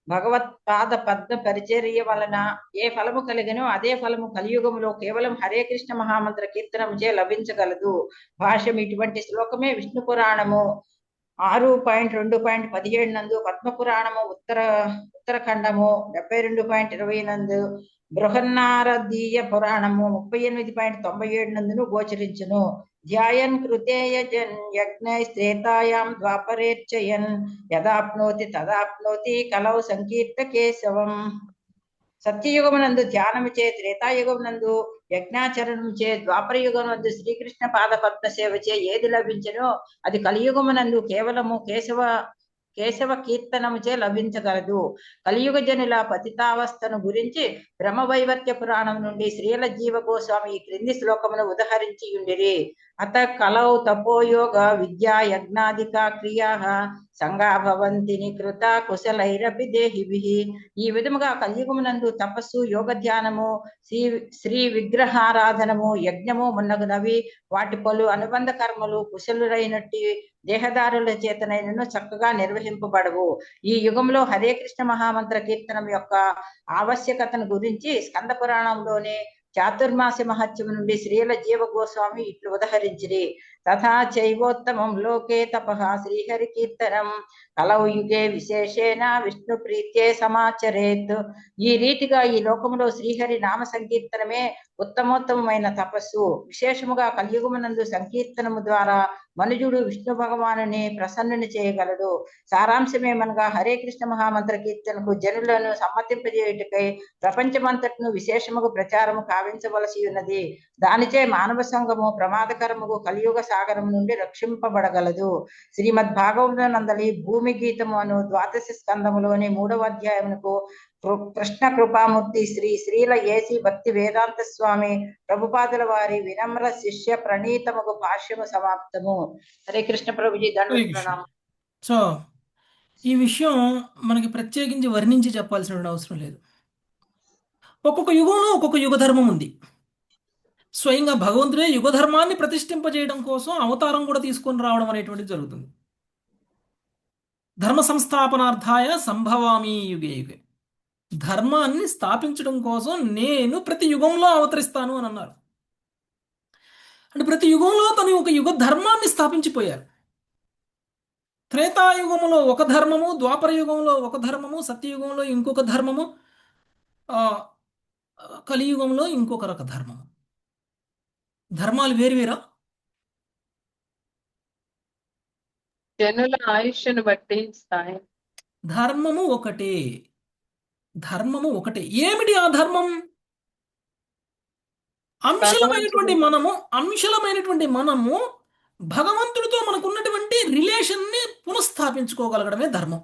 భగవత్పాద పద్మ పరిచర్య వలన ఏ ఫలము కలిగినో అదే ఫలము కలియుగములో కేవలం హరే కృష్ణ మహామంత్ర కీర్తనముచే లభించగలదు. భాష్యం. ఇటువంటి శ్లోకమే విష్ణు పురాణము 6.2.17 నందు, పద్మ పురాణము ఉత్తరఖండము 72.20 నందు, బృహన్నారదీయ పురాణము 38.97 నందును గోచరించును. ధ్యాయన్ కృతేయ యజ్ఞైస్త్రేతాయాం ద్వాపరేర్చయన్ యదాప్నోతి తదాప్నోతి కలౌ సంకీర్త కేశవం. సత్యయుగమునందు ధ్యానముచే, త్రేతాయుగమునందు యజ్ఞాచరణముచే, ద్వాపర యుగమునందు శ్రీకృష్ణ పాద పద్మ సేవచే ఏది లభించనో అది కలియుగమునందు కేవలము కేశవ కీర్తనముచే లభించగలదు. కలియుగ జనుల పతితావస్థను గురించి బ్రహ్మవైవర్త్య పురాణం నుండి శ్రీల జీవ గోస్వామి ఈ క్రింది శ్లోకమును ఉదహరించి ఉండిరి. అత కలౌ తపోయోగ విద్యా యజ్ఞాదిక క్రియా సంగా భవంతి నికృత కుశలైరపి దేహిభిః. ఈ విధముగా కలియుగమునందు తపస్సు, యోగ ధ్యానము, శ్రీ విగ్రహారాధనము, యజ్ఞము మున్నగునవి వాటి పలు అనుబంధ కర్మలు కుశలురైనట్టి దేహదారుల చేతనైనను చక్కగా నిర్వహింపబడవు. ఈ యుగంలో హరే కృష్ణ మహామంత్ర కీర్తనం యొక్క ఆవశ్యకతను గురించి స్కంద పురాణంలోనే చాతుర్మాస మహత్యము నుండి శ్రీల జీవ గోస్వామి ఇట్లు ఉదహరించిరి. తథా చైవోత్తమం లోకే తపః శ్రీహరి కీర్తనం కలౌ యుగే విశేషేణ విష్ణు ప్రీత్యే సమాచరేత్. ఈ రీతిగా ఈ లోకములో శ్రీహరి నామ సంకీర్తనమే ఉత్తమోత్తమైన తపస్సు. విశేషముగా కలియుగమునందు సంకీర్తనము ద్వారా మనుజుడు విష్ణు భగవానుని ప్రసన్నుని చేయగలడు. సారాంశమేమనగా హరే కృష్ణ మహామంత్ర కీర్తనకు జనులను సమ్మతింపజేయుటకై ప్రపంచమంతటను విశేషముగా ప్రచారము కావించవలసి ఉన్నది. దానిచే మానవ సంఘము ప్రమాదకరముగు కలియుగ సాగరం నుండి రక్షింపబడగలదు. శ్రీమద్ భాగవతం నందలి భూమి గీతము అను 12వ స్కందములోని 3వ అధ్యాయమునకు కృష్ణ కృపామూర్తి శ్రీల ఏసి భక్తి వేదాంత స్వామి ప్రభుపాదుల వారి వినమ్ర శిష్య ప్రణీతముగు భాష్యము సమాప్తము. హరే కృష్ణ ప్రభుజీ దండ ప్రణామం. సో ఈ విషయం మనకి ప్రత్యేకించి వర్ణించి చెప్పాల్సిన అవసరం లేదు. ఒక్కొక్క యుగంలో ఒక్కొక్క యుగ ధర్మం ఉంది. స్వయంగా భగవంతుడే యుగ ధర్మాన్ని ప్రతిష్ఠింపజేయడం కోసం అవతారం కూడా తీసుకొని రావడం అనేటువంటిది జరుగుతుంది. ధర్మ సంస్థాపనార్థాయ సంభవామి యుగే యుగే. ధర్మాన్ని స్థాపించడం కోసం నేను ప్రతి యుగంలో అవతరిస్తాను అని అన్నారు. అంటే ప్రతి యుగంలో తను ఒక యుగ ధర్మాన్ని స్థాపించిపోయారు. త్రేతాయుగంలో ఒక ధర్మము, ద్వాపర యుగంలో ఒక ధర్మము, సత్యయుగంలో ఇంకొక ధర్మము, కలియుగంలో ఇంకొక రక ధర్మము. ధర్మాలు వేరువేరా? జనుల ఆయుష్ను బట్టి స్థాయి. ధర్మము ఒకటే. ధర్మము ఒకటే. ఏమిటి ఆ ధర్మం? అంశలమైనటువంటి మనము భగవంతుడితో మనకున్నటువంటి రిలేషన్ని పునఃస్థాపించుకోగలగడమే ధర్మం.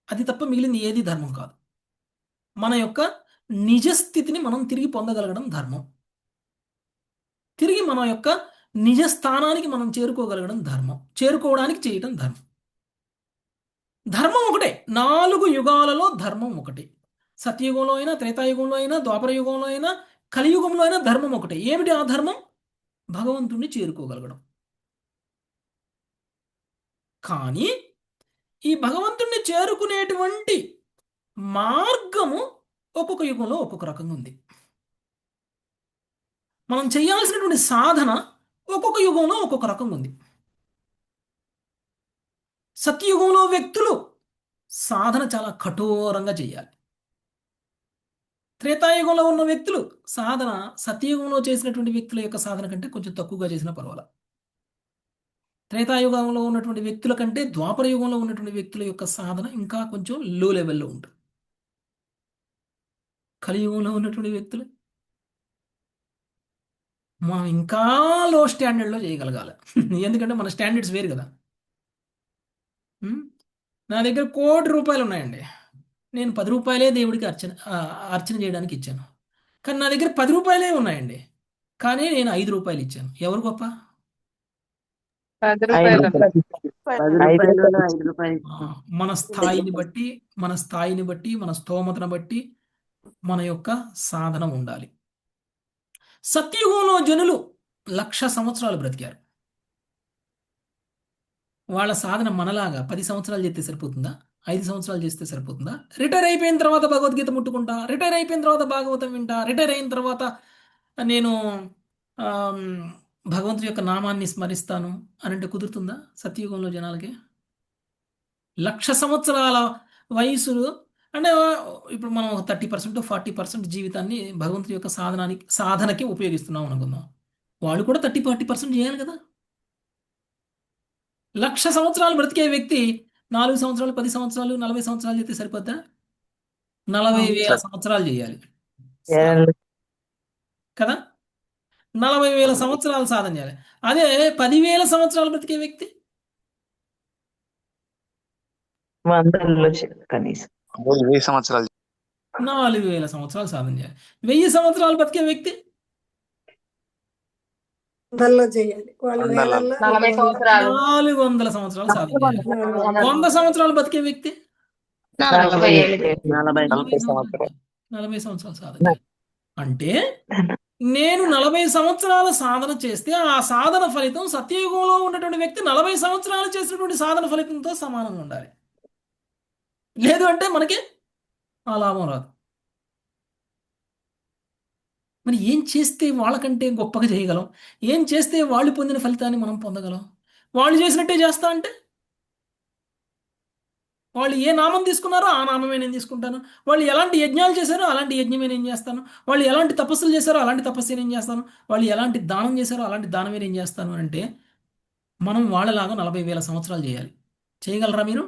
అది తప్ప మిగిలింది ఏది ధర్మం కాదు. మన యొక్క నిజస్థితిని మనం తిరిగి పొందగలగడం ధర్మం. తిరిగి మన యొక్క నిజ స్థానానికి మనం చేరుకోగలగడం ధర్మం. చేరుకోవడానికి చేయటం ధర్మం. ధర్మం ఒకటే. 4 యుగాలలో ధర్మం ఒకటే. సత్యయుగంలో అయినా, త్రేతాయుగంలో అయినా, ద్వాపర యుగంలో అయినా, కలియుగంలో అయినా ధర్మం ఒకటే. ఏమిటి ఆ ధర్మం? భగవంతుణ్ణి చేరుకోగలగడం. కానీ ఈ భగవంతుణ్ణి చేరుకునేటువంటి మార్గము ఒక్కొక్క యుగంలో ఒక్కొక్క రకంగా ఉంది. మనం చేయాల్సినటువంటి సాధన ఒక్కొక్క యుగంలో ఒక్కొక్క రకంగా ఉంది. సత్యయుగంలో వ్యక్తులు సాధన చాలా కఠోరంగా చేయాలి. త్రేతాయుగంలో ఉన్న వ్యక్తులు సాధన సత్యయుగంలో చేసినటువంటి వ్యక్తుల యొక్క సాధన కంటే కొంచెం తక్కువగా చేసినా పర్వాలేదు. త్రేతాయుగంలో ఉన్నటువంటి వ్యక్తుల కంటే ద్వాపర యుగంలో ఉన్నటువంటి వ్యక్తుల యొక్క సాధన ఇంకా కొంచెం లో లెవెల్లో ఉంటుంది. కలియుగంలో ఉన్నటువంటి వ్యక్తులు మనం ఇంకా లో స్టాండర్డ్లో చేయగలగాలి. ఎందుకంటే మన స్టాండర్డ్స్ వేరు కదా. నా దగ్గర 1 కోటి రూపాయలు ఉన్నాయండి. నేను 10 రూపాయలే దేవుడికి అర్చన చేయడానికి ఇచ్చాను. కానీ నా దగ్గర 10 రూపాయలే ఉన్నాయండి. కానీ నేను 5 రూపాయలు ఇచ్చాను. ఎవరు గొప్ప? 10 రూపాయలు. మన స్థాయిని బట్టి, మన స్తోమతను బట్టి మన యొక్క సాధన ఉండాలి. సత్యయుగంలో జనులు 1,00,000 సంవత్సరాలు బ్రతికారు. వాళ్ళ సాధన మనలాగా 10 సంవత్సరాలు చేస్తే సరిపోతుందా? 5 సంవత్సరాలు చేస్తే సరిపోతుందా? రిటైర్ అయిపోయిన తర్వాత భగవద్గీత ముట్టుకుంటా, రిటైర్ అయిపోయిన తర్వాత భాగవతం వింటా, రిటైర్ అయిన తర్వాత నేను ఆమ్, భగవంతుడి యొక్క నామాన్ని స్మరిస్తాను అని అంటే కుదురుతుందా సత్యయుగంలో జనాలకి? 1,00,000 సంవత్సరాల వయసులు అంటే ఇప్పుడు మనం 30% 40% జీవితాన్ని భగవంతుడి యొక్క సాధనకి ఉపయోగిస్తున్నాం అనుకుందాం. వాళ్ళు కూడా 30-40% చేయాలి కదా. 1,00,000 సంవత్సరాలు బ్రతికే వ్యక్తి 4 సంవత్సరాలు 10 సంవత్సరాలు 40 సంవత్సరాలు చేస్తే సరిపోద్దా? 40,000 సంవత్సరాలు చేయాలి కదా. 40,000 సంవత్సరాలు సాధన చేయాలి. అదే 10,000 సంవత్సరాలు బ్రతికే వ్యక్తి 100 కనీసం 1000 సంవత్సరాలు 4,000 సంవత్సరాలు సాధన చేయాలి. 1000 సంవత్సరాలు బ్రతికే వ్యక్తి వందల్లో చేయాలి. వాళ్ళు వేలల్లో 40 సంవత్సరాలు 400 సంవత్సరాలు సాధన చేయాలి. 100 సంవత్సరాలు బతికే వ్యక్తి 40 ఏళ్ళు 40 సంవత్సరాలు 40 సంవత్సరాలు సాధన చేయాలి. అంటే నేను 40 సంవత్సరాల సాధన చేస్తే ఆ సాధన ఫలితం సత్యయుగంలో ఉన్నటువంటి వ్యక్తి 40 సంవత్సరాలు చేసినటువంటి సాధన ఫలితంతో సమానంగా ఉండాలి. లేదు అంటే మనకి ఆ లాభం రాదు. మరి ఏం చేస్తే వాళ్ళకంటే గొప్పగా చేయగలం? ఏం చేస్తే వాళ్ళు పొందిన ఫలితాన్ని మనం పొందగలం? వాళ్ళు చేసినట్టే చేస్తా అంటే వాళ్ళు ఏ నామం తీసుకున్నారో ఆ నామమే నేను తీసుకుంటాను. వాళ్ళు ఎలాంటి యజ్ఞాలు చేశారో అలాంటి యజ్ఞమే నేను చేస్తాను. వాళ్ళు ఎలాంటి తపస్సులు చేశారో అలాంటి తపస్సే నేను చేస్తాను. వాళ్ళు ఎలాంటి దానం చేశారో అలాంటి దానమే నేను చేస్తాను అంటే మనం వాళ్ళలాగా 40,000 సంవత్సరాలు చేయాలి. చేయగలరా మీరు?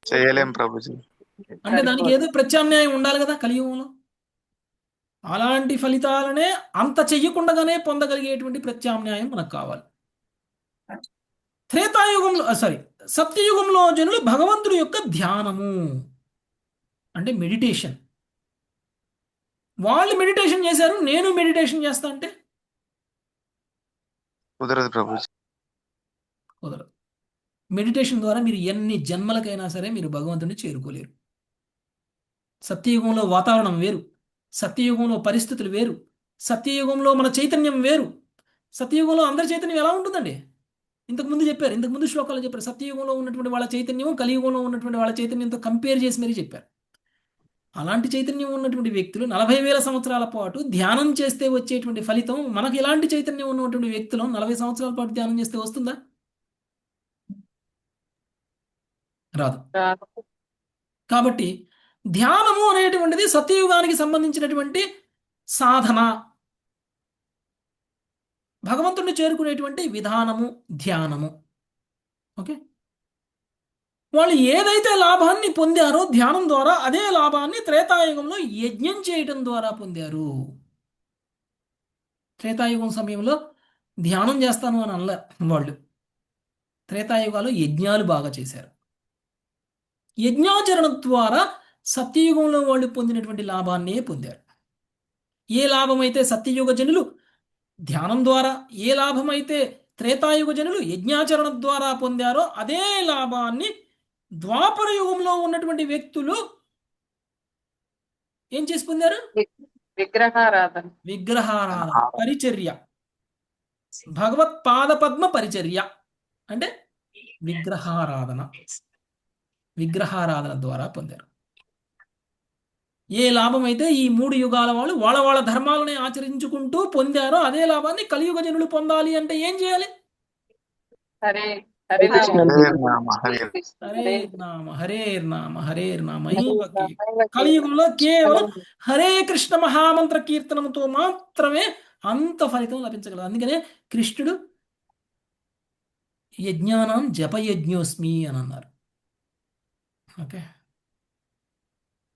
చేయలేం ప్రభుజీ. అంటే దానికి ఏదో ప్రత్యామ్నాయం ఉండాలి కదా కలియుగంలో. అలాంటి ఫలితాలనే అంత చెయ్యకుండానే పొందగలిగేటువంటి ప్రత్యామ్నాయం మనకు కావాలి. త్రేతాయుగంలో సత్యయుగంలో జనులు భగవంతుడి యొక్క ధ్యానము అంటే మెడిటేషన్. వాళ్ళు మెడిటేషన్ చేశారు, నేను మెడిటేషన్ చేస్తా అంటే కుదరదు ప్రభుజీ. కుదరదు. మెడిటేషన్ ద్వారా మీరు ఎన్ని జన్మలకైనా సరే మీరు భగవంతుడిని చేరుకోలేరు. సత్యయుగంలో వాతావరణం వేరు, సత్యయుగంలో పరిస్థితులు వేరు, సత్యయుగంలో మన చైతన్యం వేరు. సత్యయుగంలో అందరి చైతన్యం ఎలా ఉంటుందండి? ఇంతకుముందు శ్లోకాలు చెప్పారు. సత్యయుగంలో ఉన్నటువంటి వాళ్ళ చైతన్యం కలియుగంలో ఉన్నటువంటి వాళ్ళ చైతన్యంతో కంపేర్ చేసి మరీ చెప్పారు. అలాంటి చైతన్యం ఉన్నటువంటి వ్యక్తులు 40,000 సంవత్సరాల పాటు ధ్యానం చేస్తే వచ్చేటువంటి ఫలితం మనకు ఇలాంటి చైతన్యం ఉన్నటువంటి వ్యక్తులు 40 సంవత్సరాల పాటు ధ్యానం చేస్తే వస్తుందా? రాదు. కాబట్టి ధ్యానము అనేటువంటిది సత్యయుగానికి సంబంధించినటువంటి సాధన, భగవంతుడిని చేరుకునేటువంటి విధానము ధ్యానము. ఓకే, వాళ్ళు ఏదైతే లాభాన్ని పొందారో ధ్యానం ద్వారా అదే లాభాన్ని త్రేతాయుగంలో యజ్ఞం చేయటం ద్వారా పొందారు. త్రేతాయుగం సమయంలో ధ్యానం చేస్తాను అని అనలే వాళ్ళు. త్రేతాయుగాలు యజ్ఞాలు బాగా చేశారు. యజ్ఞాచరణ ద్వారా సత్యయుగంలో వాళ్ళు పొందినటువంటి లాభాన్నే పొందారు. ఏ లాభమైతే సత్యయుగ జనులు ధ్యానం ద్వారా, ఏ లాభమైతే త్రేతాయుగ జనులు యజ్ఞాచరణ ద్వారా పొందారో అదే లాభాన్ని ద్వాపర యుగంలో ఉన్నటువంటి వ్యక్తులు ఏం చేసి పొందారు? విగ్రహారాధన పరిచర్య, భగవత్ పాద పద్మ పరిచర్య అంటే విగ్రహారాధన ద్వారా పొందారు. ఏ లాభమైతే ఈ 3 యుగాల వాళ్ళు వాళ్ళ ధర్మాలని ఆచరించుకుంటూ పొందారో అదే లాభాన్ని కలియుగ జనులు పొందాలి అంటే ఏం చేయాలి? హరే నామ. కలియుగంలో కేవలం హరే కృష్ణ మహామంత్ర కీర్తనంతో మాత్రమే అంత ఫలితం లభించగలదు. అందుకనే కృష్ణుడు యజ్ఞానం జపయజ్ఞోస్మి అని అన్నారు. ఓకే,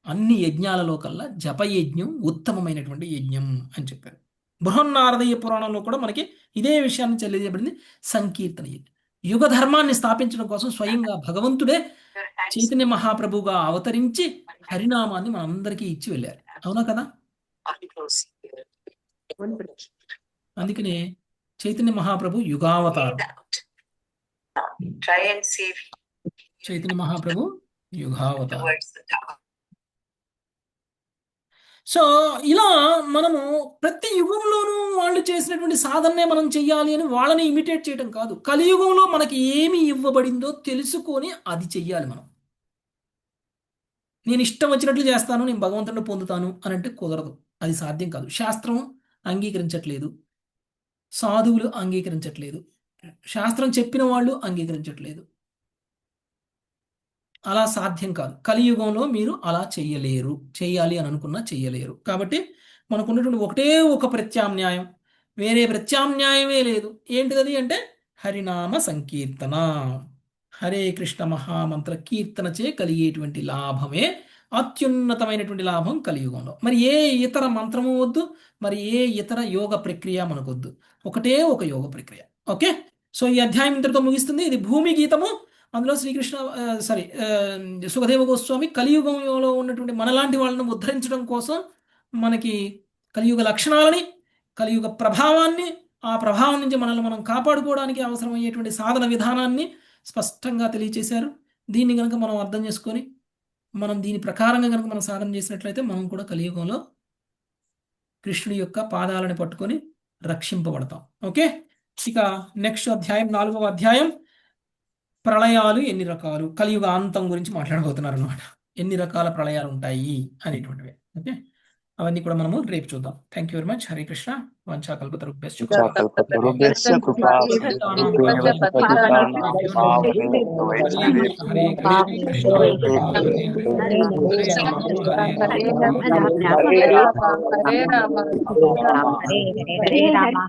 అన్ని యజ్ఞాలలో కల్లా జపయజ్ఞం ఉత్తమమైనటువంటి యజ్ఞం అని చెప్పారు. బృహన్నారదీయ పురాణంలో కూడా మనకి ఇదే విషయాన్ని తెలియజేయబడింది. సంకీర్తన యజ్ఞం యుగ ధర్మాన్ని స్థాపించడం కోసం స్వయంగా భగవంతుడే చైతన్య మహాప్రభుగా అవతరించి హరినామాన్ని మనందరికీ ఇచ్చి వెళ్ళారు. అవునా కదా? అందుకనే చైతన్య మహాప్రభు యుగావతారం. చైతన్య మహాప్రభు యుగావతారం. సో ఇలా మనము ప్రతి యుగంలోనూ వాళ్ళు చేసినటువంటి సాధననే మనం చెయ్యాలి అని వాళ్ళని ఇమిటేట్ చేయడం కాదు. కలియుగంలో మనకి ఏమి ఇవ్వబడిందో తెలుసుకొని అది చెయ్యాలి మనం. నేను ఇష్టం వచ్చినట్లు చేస్తాను, నేను భగవంతుడిని పొందుతాను అని అంటే కుదరదు, అది సాధ్యం కాదు. శాస్త్రం అంగీకరించట్లేదు, సాధువులు అంగీకరించట్లేదు, శాస్త్రం చెప్పిన వాళ్ళు అంగీకరించట్లేదు. అలా సాధ్యం కాదు. కలియుగంలో మీరు అలా చెయ్యలేరు, చెయ్యాలి అని అనుకున్నా చెయ్యలేరు. కాబట్టి మనకు ఉన్నటువంటి ఒకటే ఒక ప్రత్యామ్నాయం, వేరే ప్రత్యామ్నాయమే లేదు. ఏంటిది అంటే హరినామ సంకీర్తన, హరే కృష్ణ మహామంత్ర కీర్తనచే కలిగేటువంటి లాభమే అత్యున్నతమైనటువంటి లాభం కలియుగంలో. మరి ఏ ఇతర మంత్రము వద్దు, మరి ఏ ఇతర యోగ ప్రక్రియ మనకొద్దు, ఒకటే ఒక యోగ ప్రక్రియ. ఓకే, సో ఈ అధ్యాయం ఇంతటితో ముగిస్తుంది. ఇది భూమి గీతము. అందులో శ్రీకృష్ణ సుఖదేవ గోస్వామి కలియుగంలో ఉన్నటువంటి మనలాంటి వాళ్ళని ఉద్ధరించడం కోసం మనకి కలియుగ లక్షణాలని, కలియుగ ప్రభావాన్ని, ఆ ప్రభావం నుంచి మనల్ని మనం కాపాడుకోవడానికి అవసరమయ్యేటువంటి సాధన విధానాన్ని స్పష్టంగా తెలియచేశారు. దీన్ని కనుక మనం అర్థం చేసుకొని మనం దీని ప్రకారంగా కనుక మనం సాధన చేసినట్లయితే మనం కూడా కలియుగంలో కృష్ణుడి యొక్క పాదాలను పట్టుకొని రక్షింపబడతాం. ఓకే, ఇక నెక్స్ట్ అధ్యాయం 4వ అధ్యాయం ప్రళయాలు ఎన్ని రకాలు, కలియుగ అంతం గురించి మాట్లాడబోతున్నారు అనమాట. ఎన్ని రకాల ప్రళయాలు ఉంటాయి అనేటువంటివి. ఓకే, అవన్నీ కూడా మనము రేపు చూద్దాం. Thank you very much. Hare Krishna. వంచాకల్పతరుభ్యశ్చ కల్పతరుభ్యశ్చ కృపా హరే రామ